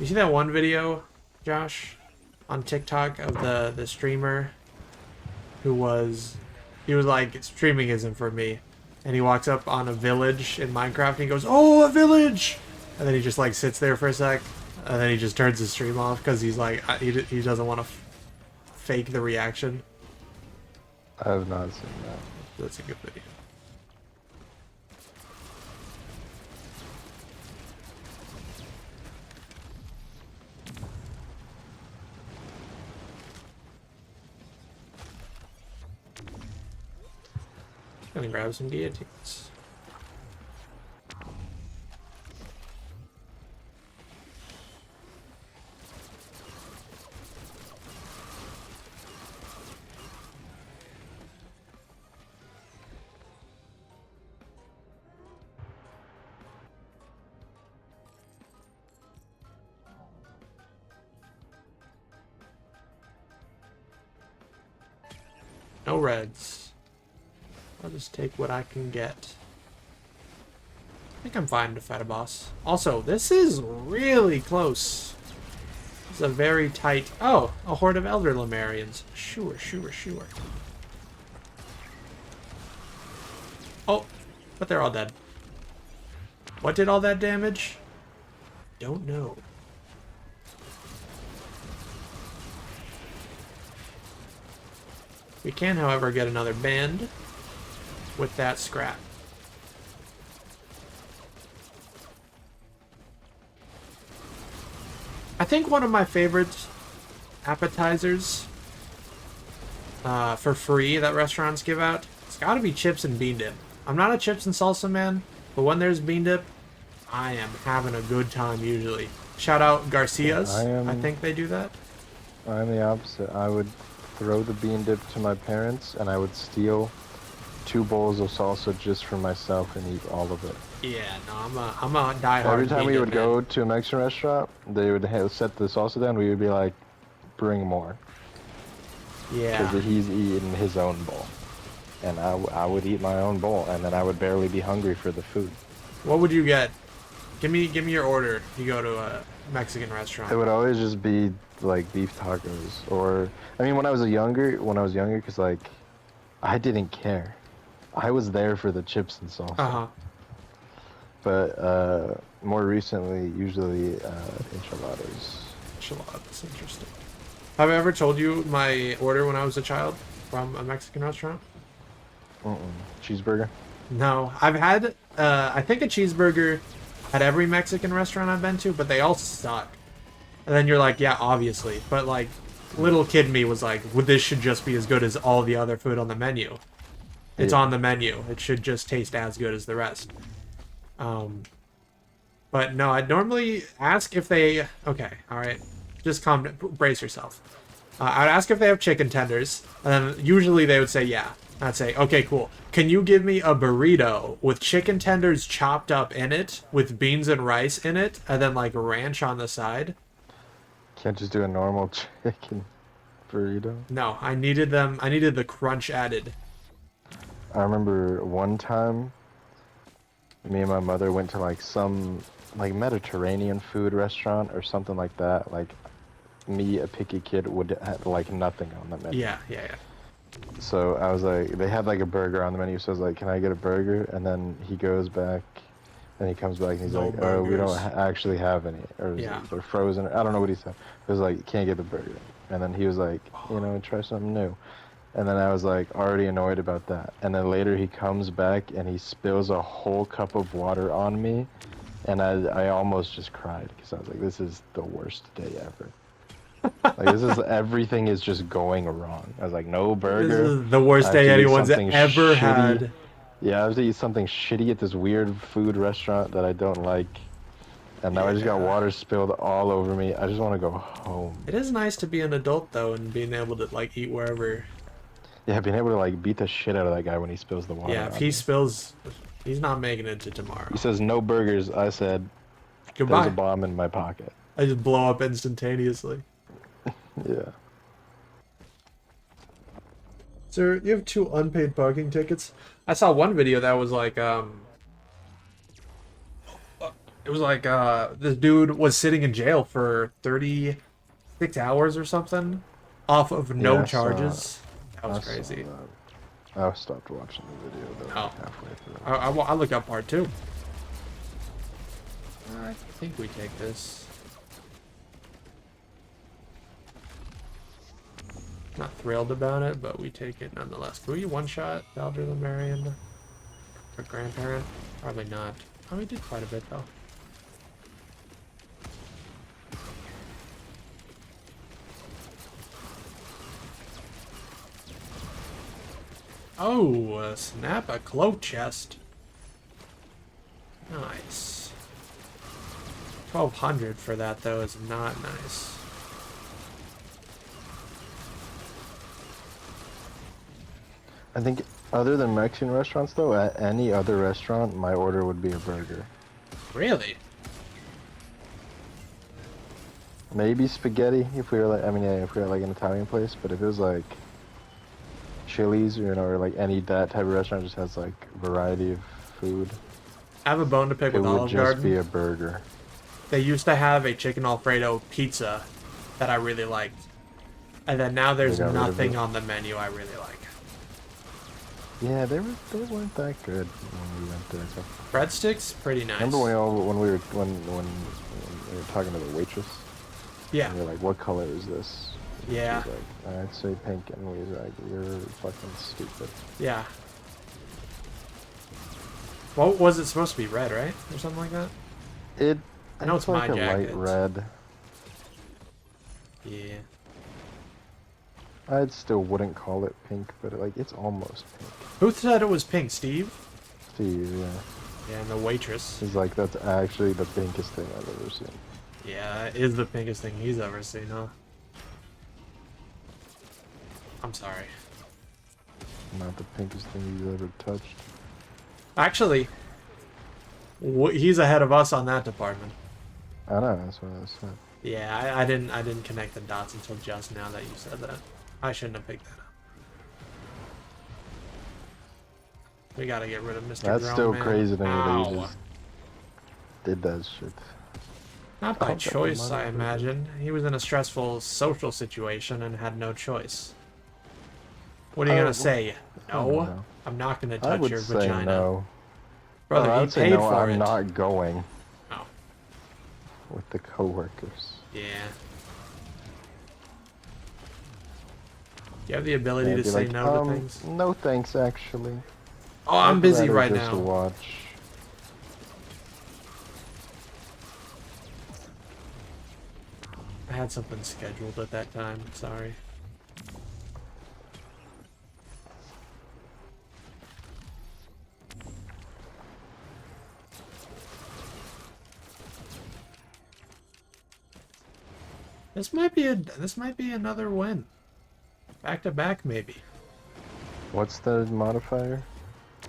You see that one video, Josh, on TikTok of the streamer who he was like, streaming isn't for me. And he walks up on a village in Minecraft and he goes, "Oh, a village!" And then he just like sits there for a sec. And then he just turns his stream off because he's like, he doesn't want to fake the reaction. I have not seen that. That's a good video. Gonna grab some guillotines. No reds. I'll just take what I can get. I think I'm fine to fight a boss. Also, this is really close. It's a very tight... Oh, a horde of Elder Lemurians. Sure. Oh, but they're all dead. What did all that damage? Don't know. We can, however, get another band with that scrap. I think one of my favorite appetizers for free that restaurants give out, it's gotta be chips and bean dip. I'm not a chips and salsa man, but when there's bean dip, I am having a good time usually. Shout out Garcia's. I think they do that. I'm the opposite. I would throw the bean dip to my parents and I would steal 2 bowls of salsa just for myself and eat all of it. Yeah, no, I'm a diehard. Every time we would man. go to a Mexican restaurant, they would set the salsa down. We would be like, "Bring more." Yeah. Because he's eating his own bowl, and I would eat my own bowl, and then I would barely be hungry for the food. What would you get? Give me your order. You go to a Mexican restaurant. It would always just be like beef tacos, or I mean, when I was younger, because like I didn't care. I was there for the chips and salsa. Uh-huh. But more recently, usually enchiladas. Enchiladas, interesting. Have I ever told you my order when I was a child from a Mexican restaurant? Cheeseburger? No, I've had, I think a cheeseburger at every Mexican restaurant I've been to, but they all suck. And then you're like, yeah, obviously. But like, little kid me was like, well, this should just be as good as all the other food on the menu. It's on the menu. It should just taste as good as the rest. But no, I'd normally ask if they... Okay, alright. Just brace yourself. I'd ask if they have chicken tenders, and then usually they would say yeah. I'd say, okay, cool. Can you give me a burrito with chicken tenders chopped up in it, with beans and rice in it, and then like ranch on the side? Can't just do a normal chicken burrito? No, I needed the crunch added. I remember one time, me and my mother went to like some like Mediterranean food restaurant or something like that. Like me, a picky kid, would have like nothing on the menu. Yeah. So I was like, they had like a burger on the menu, so I was like, can I get a burger? And then he goes back, and he comes back and he's like, oh, we don't actually have any, or they're frozen. I don't know what he said. He was like, you can't get the burger. And then he was like, try something new. And then I was like already annoyed about that. And then later he comes back and he spills a whole cup of water on me. And I almost just cried because I was like, this is the worst day ever. Like this is everything is just going wrong. I was like, no This burger. is the I worst have day to eat anyone's something ever shitty. had. Yeah, I have to eat something shitty at this weird food restaurant that I don't like. And now I just got Yeah. water spilled all over me. I just want to go home. It is nice to be an adult though and being able to like eat wherever. Yeah, being able to like beat the shit out of that guy when he spills the Yeah, water if on he me. spills, he's not making it to He tomorrow. says no burgers. I said there's a Goodbye. bomb in my pocket. I just blow up instantaneously. Yeah. Sir, you have 2 unpaid parking tickets. I saw one video that was like, it was like, this dude was sitting in jail for 36 hours or something, off of no Yeah, charges. That was I saw crazy. that. I stopped watching the video though, Oh, like halfway through. I look up part 2. I think we take this. Not thrilled about it, but we take it nonetheless. Can we one-shot Belger the Marion? Her grandparent? Probably not. Oh, we did quite a bit, though. Oh, snap a cloak chest. Nice. 1,200 for that, though, is not nice. I think other than Mexican restaurants though, at any other restaurant, my order would be a burger. Really? Maybe spaghetti if we were like, I mean, yeah, if we were like an Italian place, but if it was like Chili's, or like any that type of restaurant just has like variety of food, I have a bone to pick it with would Olive just Garden. be a burger. They used to have a chicken Alfredo pizza that I really liked. And then now there's They got rid of nothing it. on the menu I really like. Yeah, they weren't that good when we went there. So. Breadsticks, pretty nice. Remember when we were talking to the waitress? Yeah. And we were like, "What color is this?" And Yeah. She was like, "I'd say pink," and we were like, "You're fucking stupid." Yeah. What was it supposed to be? Red, right? Or something like that? I know it's like my a jacket. light red. Yeah. I still wouldn't call it pink, but like it's almost pink. Who said it was pink? Steve? Steve, yeah. Yeah, and the waitress. He's like, that's actually the pinkest thing I've ever seen. Yeah, it is the pinkest thing he's ever seen, huh? I'm sorry. Not the pinkest thing he's ever touched. Actually, he's ahead of us on that department. I know, that's what I said. Yeah, I didn't connect the dots until just now that you said that. I shouldn't have picked that up. We gotta get rid of Mr. That's Grown still Man. crazy to me that Ow. he just did that shit. Not by Oh, got the choice, money I for it. imagine. He was in a stressful social situation and had no choice. What are you Oh, gonna say? I don't No? know. I'm not gonna I touch would your say vagina. no. Brother, No, I he would say paid no, for I'm it. not going Oh, with the coworkers. yeah. You have the ability Yeah, to be say like, no to things. no thanks, actually. Oh, I'm I'd busy rather right just now. watch. I had something scheduled at that time. Sorry. This might be another win. Back to back, maybe. What's the modifier?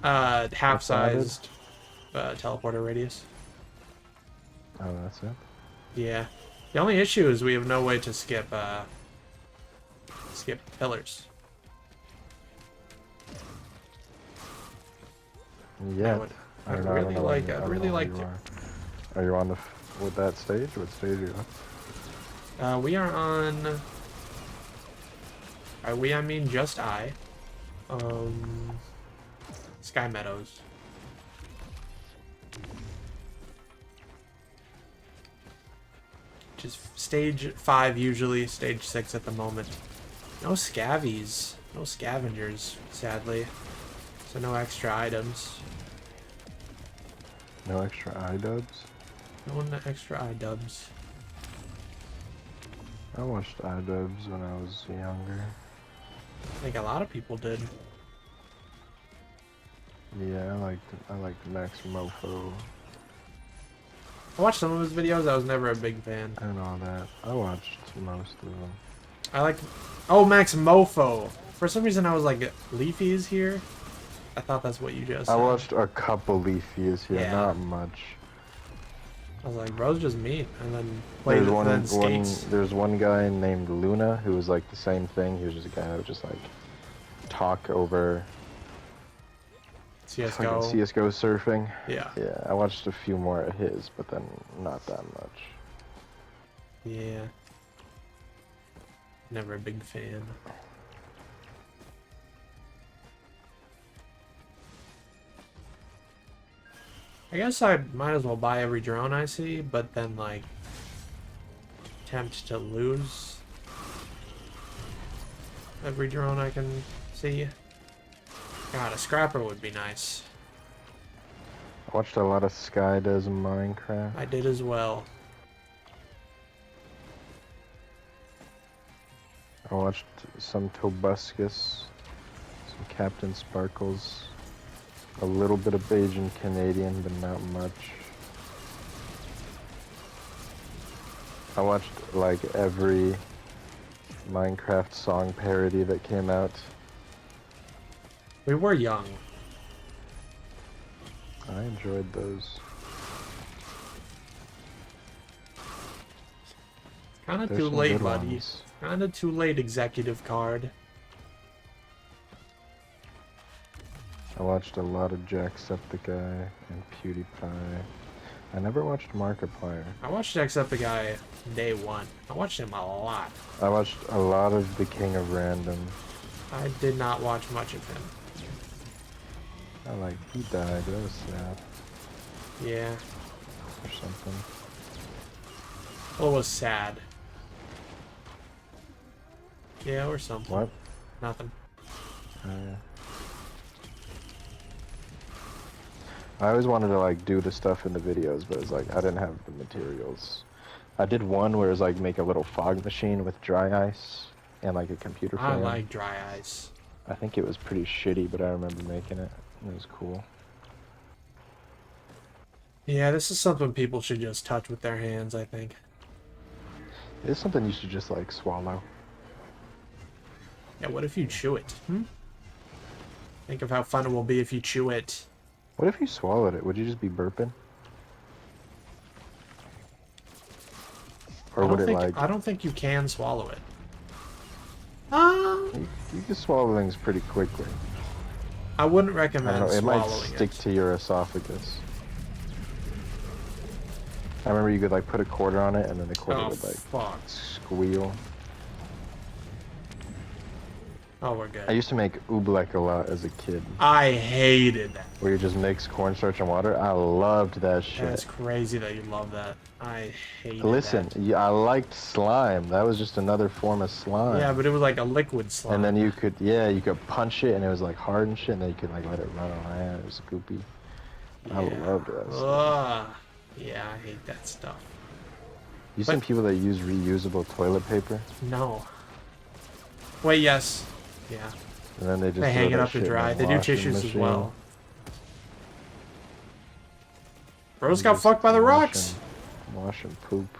Half-sized teleporter radius. Oh, that's it. Yeah. The only issue is we have no way to skip pillars. Yeah. I'd really like to. Are you on with that stage? What stage are you on? We are on. I mean just I. Sky Meadows. Which is stage 5 usually, stage 6 at the moment. No scavies. No scavengers, sadly. So no extra items. No extra iDubbbz? No extra iDubbbz. I watched iDubbbz when I was younger. I think a lot of people did. Yeah, I liked Max Mofo I watched some of his videos. I was never a big fan. and all that. I watched most of them. I like. Oh, Max Mofo. For some reason, I was like, Leafy is here. I thought that's what you just said. I watched a couple Leafys here, Yeah. not much. I was like, bro's just mean. And then played it, then skates. There's one guy named Luna who was like the same thing. He was just a guy who would just like talk over CSGO. fucking CSGO surfing. Yeah. Yeah, I watched a few more of his, but then not that much. Yeah. Never a big fan. I guess I might as well buy every drone I see, but then like attempt to lose every drone I can see. God, a scrapper would be nice. I watched a lot of Sky Does Minecraft. I did as well. I watched some Tobuscus, some Captain Sparkles, a little bit of Bajan Canadian, but not much. I watched like every Minecraft song parody that came out. We were young. I enjoyed those. Kinda There's too some late, good buddy. ones. Kinda too late, executive card. I watched a lot of Jacksepticeye and PewDiePie. I never watched Markiplier. I watched Jacksepticeye day one. I watched him a lot. I watched a lot of The King of Random. I did not watch much of him. He died, that was sad. Yeah. Or something. Well, it was sad. Yeah, or something. What? Nothing. Yeah. I always wanted to like do the stuff in the videos, but it's like I didn't have the materials. I did one where it was like make a little fog machine with dry ice and like a computer I fan. like dry ice. I think it was pretty shitty, but I remember making it. It was cool. Yeah, this is something people should just touch with their hands, I think. It's something you should just like swallow. Yeah, what if you chew it? Think of how fun it will be if you chew it. What if you swallowed it? Would you just be burping? Or would it like... I don't think you can swallow it. You can swallow things pretty quickly. I wouldn't I recommend don't know, it might swallowing stick to your esophagus. I remember you could like put a quarter on it and then the quarter would like fuck. squeal. Oh, we're good. I used to make oobleck a lot as a kid, I hated that. where you just mix cornstarch and water. I loved that shit. That's crazy that you love that. I hated Listen, that. yeah, I liked slime. That was just another form of slime. Yeah, but it was like a liquid slime. And then you could, yeah, you could punch it and it was like hard and shit, and then you could like let it run around. It was goopy. I loved that stuff. Ugh. Yeah, I hate that stuff. You seen people that use reusable toilet paper? No. Wait, yes. Yeah. And then they just They throw hang it that up to shit in dry. the They do washing tissues as machine. well. Bro's got fucked by the rocks. Wash and poop.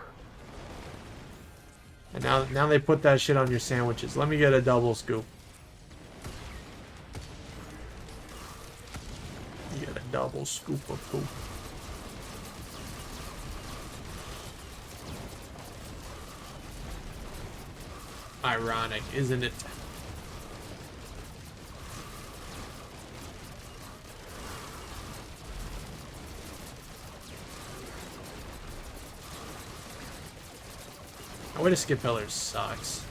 And now they put that shit on your sandwiches. Let me get a double scoop. You get a double scoop of poop. Ironic, isn't it? The way to skip pillars sucks.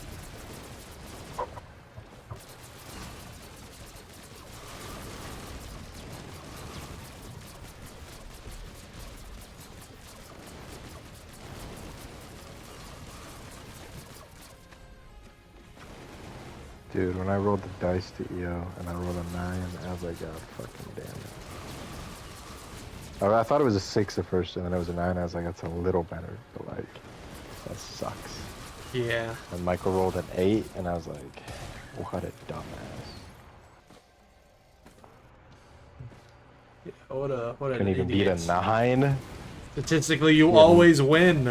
Dude, when I rolled the dice to EO and I rolled a 9, I was like, God fucking damn it. I thought it was a 6 at first, and then it was a 9. I was like, that's a little better, but like, that sucks. Yeah. And Michael rolled an 8, and I was like, what a dumbass. Yeah, what an Couldn't even beat a idiot. 9. Statistically, you Yeah, always win.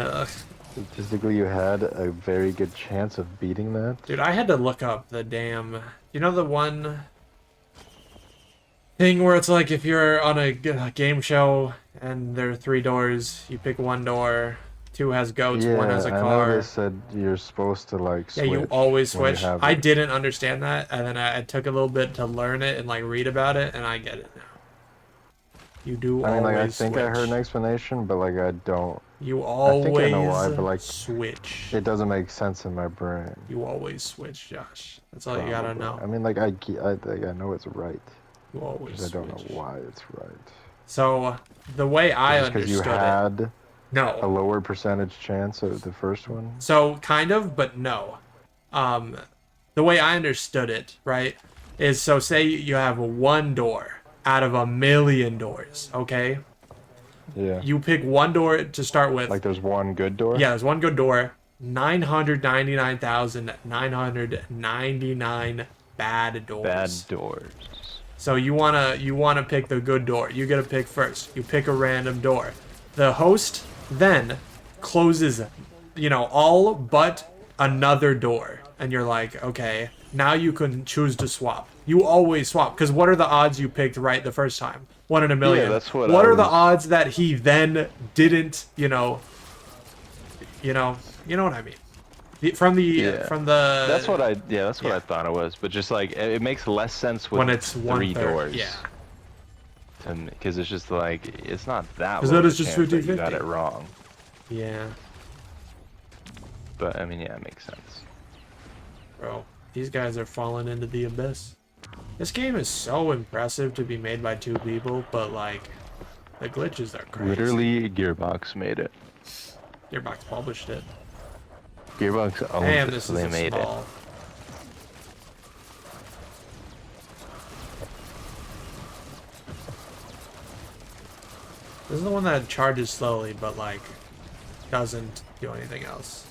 statistically, you had a very good chance of beating that. Dude, I had to look up the damn... You know the one thing where it's like if you're on a game show and there are 3 doors, you pick one door, 2 has goats, 1 has Yeah, a I know they car. said you're supposed to like Yeah, you switch always when you switch. have I it. didn't understand that, and then I took a little bit to learn it and like read about it, and I get it now. You do I mean, like, I always think I heard an switch. explanation, but like, I don't. You I think I know always why, but like, switch. it doesn't make sense in my brain. You always switch, Josh. That's all you gotta Probably. know. I mean, like, I know it's right. You always Just I don't know switch. why it's right. So the way I Just because you understood it, had a no. lower percentage chance of the first one. So kind of, but no. Um, the way I understood it, right, is so say you have one door out of 1,000,000 doors, okay? Yeah. You pick one door to start with. Like, there's one good door. Yeah, there's one good door. 999,999 bad doors. Bad doors. So you wanna pick the good door. You get to pick first. You pick a random door. The host then closes, all but another door, and you're like, okay, now you can choose to swap. You always swap because what are the odds you picked right the first time? 1 in a million. Yeah, that's what What I are the was- odds that he then didn't? You know what I mean. From the That's what I Yeah. thought it was, but just like it makes less sense with when it's 3 1/3. doors. Yeah. Because it's just like it's not that. 'Cause low that of is a just chance that you 50-50. got it wrong. Yeah. But I mean, yeah, it makes sense. Bro, these guys are falling into the abyss. This game is so impressive to be made by 2 people, but like, the glitches are crazy. Literally, Gearbox made it. Gearbox published it. Gearbox owns Damn, it, this so is they a made small. This is the one that charges slowly, but like, doesn't do anything else.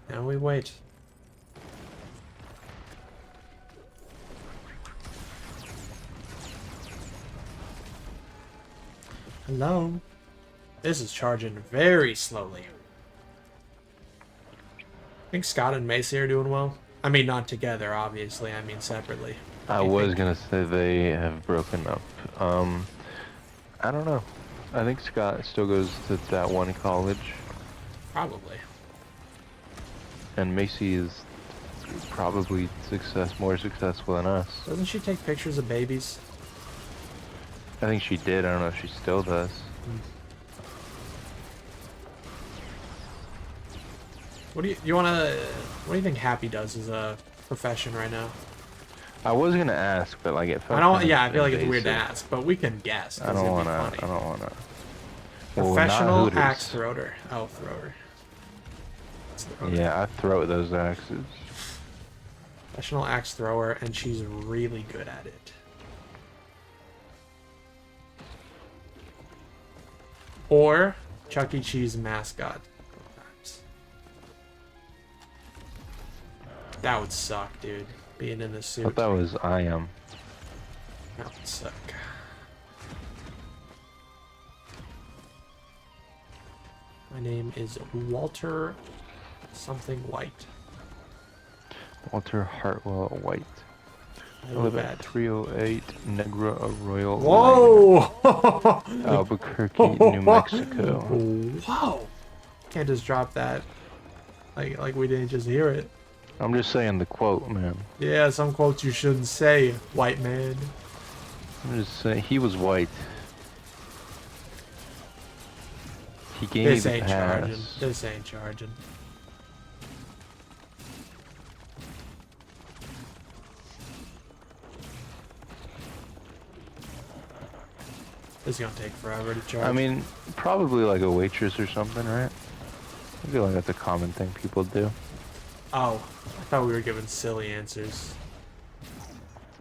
Now we wait. Hello? This is charging very slowly. I think Scott and Macy are doing well. I mean, not together, obviously. I mean, separately. I was gonna say they have broken up. I don't know. I think Scott still goes to that one college, Probably. and Macy is probably more successful than us. Doesn't she take pictures of babies? I think she did. I don't know if she still does. What do you think Happy does as a profession right now? I was gonna ask, but like it felt. I feel like it's weird to invasive. ask, but we can guess. I don't wanna. Funny. I don't wanna. Professional Hooters. axe thrower. Oh, thrower. It's thrower. Yeah, I throw those axes. Professional axe thrower, and she's really good at it. Or Chuck E. Cheese mascot. That would suck, dude. Being in the I suit. thought that was I am. That would suck. My name is Walter something White. Walter Hartwell White. I I live live at 308 Negra Arroyo Whoa! Lane, Albuquerque, New Mexico. Whoa! Can't just drop that like we didn't just hear it. I'm just saying the quote, man. Yeah, some quotes you shouldn't say, white man. I'm just saying he was white. He gave me This the ain't pass. charging. This ain't charging. This is gonna take forever to charge. I mean, probably like a waitress or something, right? I feel like that's a common thing people do. Oh, I thought we were giving silly answers.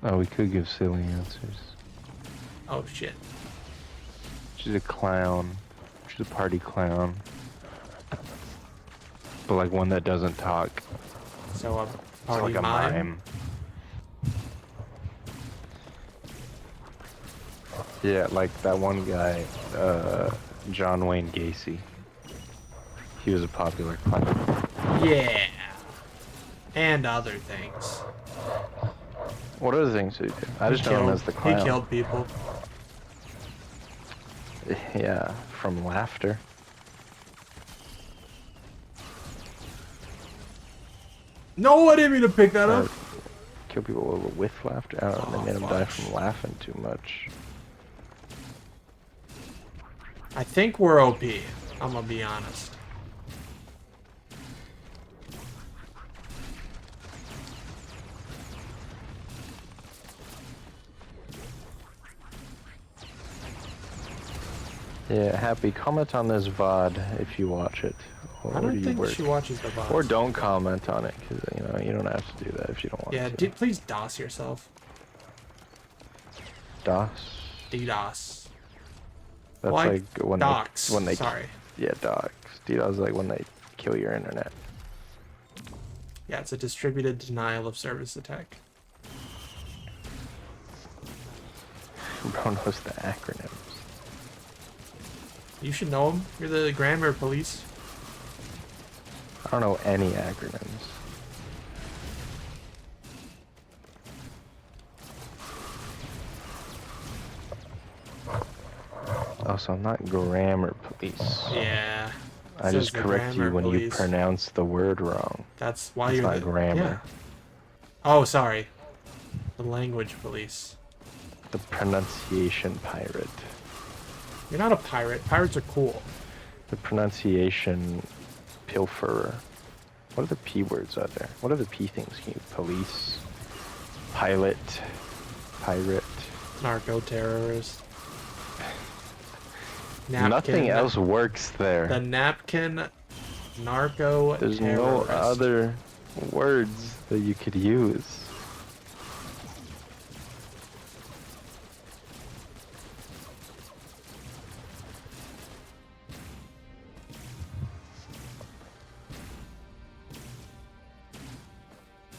Oh, we could give silly answers. Oh shit. She's a clown. She's a party clown. But like one that doesn't talk. So a It's party like a mime. Yeah, like that one guy, John Wayne Gacy. He was a popular clown. Yeah. And other things. What other things did he do? I just know him as the clown. He killed people. Yeah, from laughter. No, I didn't mean to pick that up. Kill people with laughter. I don't know, they made him die from laughing too much. I think we're OP. I'm gonna be honest. Yeah, Happy, comment on this VOD if you watch it. I don't think she watches the VODs. Or don't comment on it, because, you know, you don't have to do that if you don't want to. Yeah, please DOS yourself. DOS? DDoS. That's Like like when docs. when they Sorry. Yeah, docs. DDoS is like when they kill your internet. Yeah, it's a distributed denial of service attack. Bro knows the acronyms. You should know them. You're the grammar police. I don't know any acronyms. Oh, so I'm not grammar police. Yeah. I Says just the correct you grammar when you police. pronounce the word wrong. That's why It's you're not the grammar. Yeah. Oh, sorry. The language police. The pronunciation pirate. You're not a pirate. Pirates are cool. The pronunciation pilferer. What are the P words out there? What are the P things? Police, pilot, pirate. Narco-terrorist. Nothing else works there. The napkin narco There's terrorist. no other words that you could use.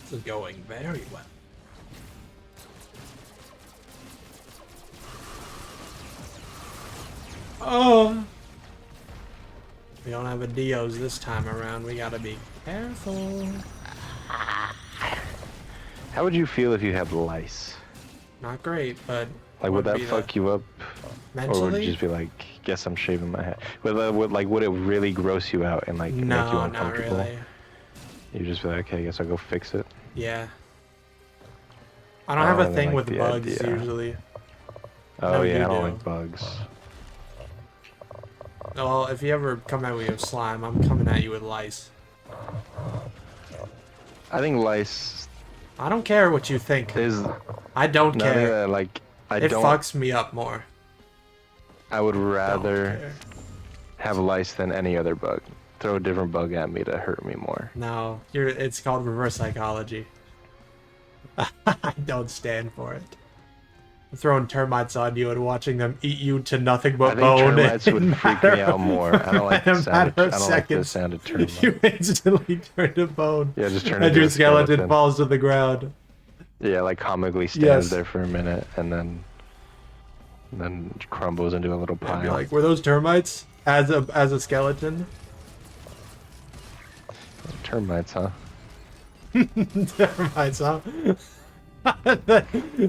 This is going very well. Oh! We don't have a Dios this time around. We gotta be careful. How would you feel if you had lice? Not great, but Like, would that fuck you up? Or would mentally? you just be like, guess I'm shaving my head? Would it really gross you out and like make you No, not uncomfortable? really. You'd just be like, okay, I guess I'll go fix it. Yeah. I don't have a even thing like with the bugs idea. usually. Oh No, yeah, you I don't do. like bugs. Well, if you ever come at me with slime, I'm coming at you with lice. I think lice I don't care what you think. is I don't none of care. that, like, It fucks me up more. I would Don't rather care. have lice than any other bug. Throw a different bug at me to hurt me more. No, it's called reverse psychology. I don't stand for it. I'm throwing termites on you and watching them eat you to nothing I but think bone. termites in would freak matter me out more. I don't like the in a sound of, matter I of don't like the seconds. sound of termites. You instantly turn to bone. Yeah, just turn and into your a skeleton falls to the ground. Yeah, like comically stands Yes. there for a minute and then crumbles into a little I'd pile. be like, were those termites? As a skeleton? Termites, huh? Termites, huh?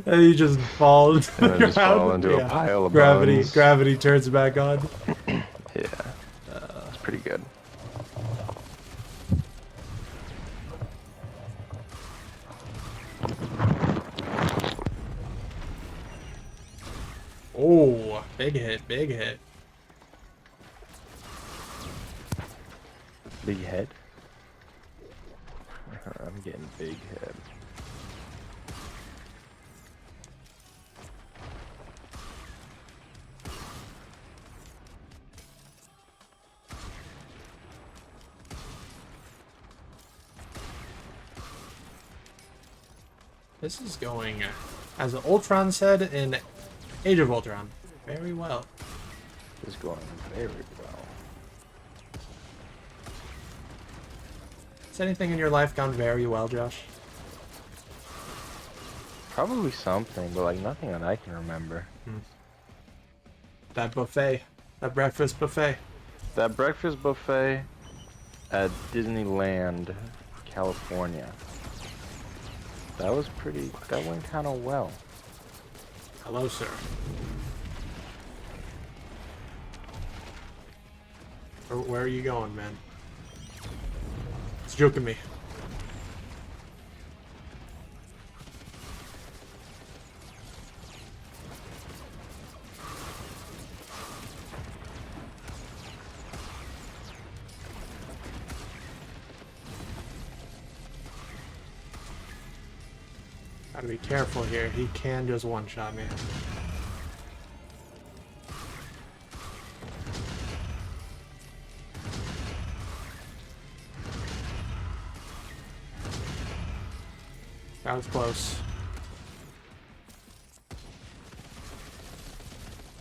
And you just fall into And the then just fall ground. into a pile of Gravity, bones. gravity turns back on. Yeah, it's pretty good. Oh, big hit, big hit. Big head. I'm getting big head. This is going, as Ultron said in Age of Ultron, very well. It's going very well. Has anything in your life gone very well, Josh? Probably something, but like nothing that I can remember. That buffet. That breakfast buffet. That breakfast buffet at Disneyland, California. That was pretty, that went kind of well. Hello, sir. Where are you going, man? It's joking me. Gotta be careful here. He can just one-shot me. That was close.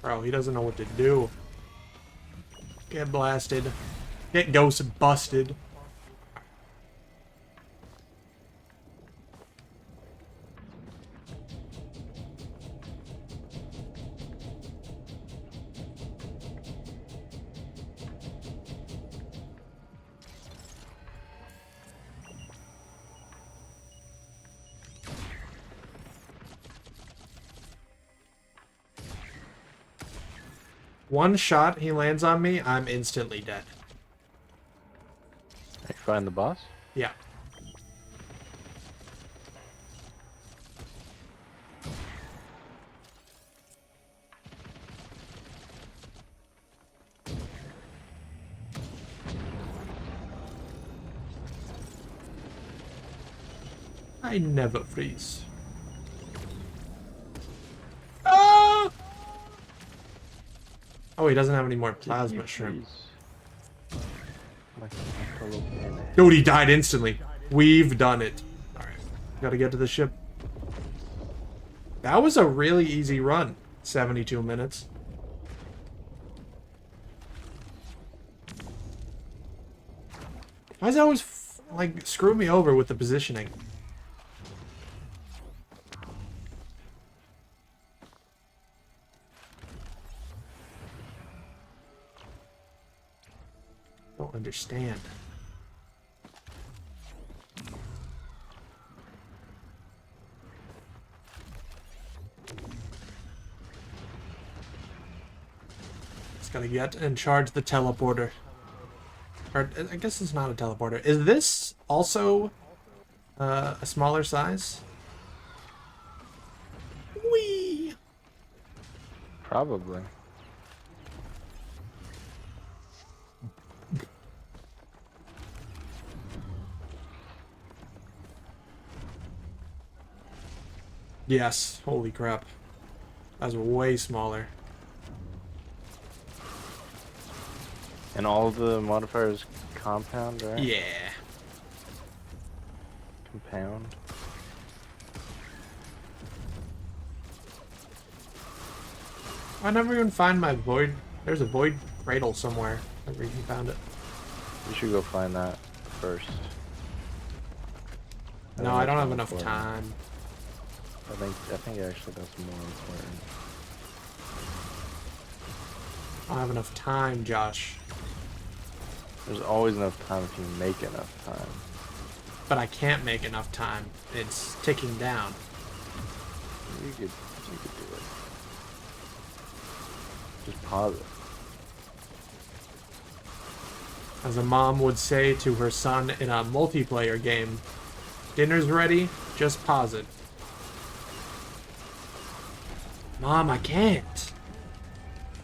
Bro, he doesn't know what to do. Get blasted. Get ghost busted. One shot he lands on me, I'm instantly dead. You find the boss? Yeah. I never freeze. Ah! Oh, he doesn't have any more plasma shrimp. Dude, he died instantly. We've done it. Alright. Gotta get to the ship. That was a really easy run. 72 minutes. Why does it always, like, screw me over with the positioning? Don't understand. Just gotta get and charge the teleporter. Or, I guess it's not a teleporter. Is this also a smaller size? Whee! Probably. Yes. Holy crap. That's way smaller. And all the modifiers compound, right? Yeah. Compound. I never even find my void. There's a void cradle somewhere. Never even found it. You should go find that first. No, I don't have enough time. I think actually that's more important. I don't have enough time, Josh. There's always enough time if you make enough time. But I can't make enough time. It's ticking down. You could do it. Just pause it. As a mom would say to her son in a multiplayer game, dinner's ready, just pause it. Mom, I can't.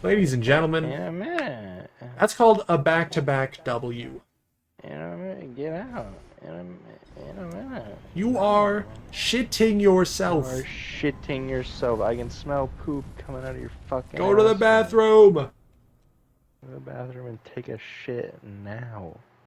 Ladies and gentlemen, In a minute. that's called a back-to-back W. In a minute. Get out. In a minute. You are shitting yourself. You are shitting yourself. I can smell poop coming out of your fucking Go to the ass. bathroom. Go to the bathroom and take a shit now.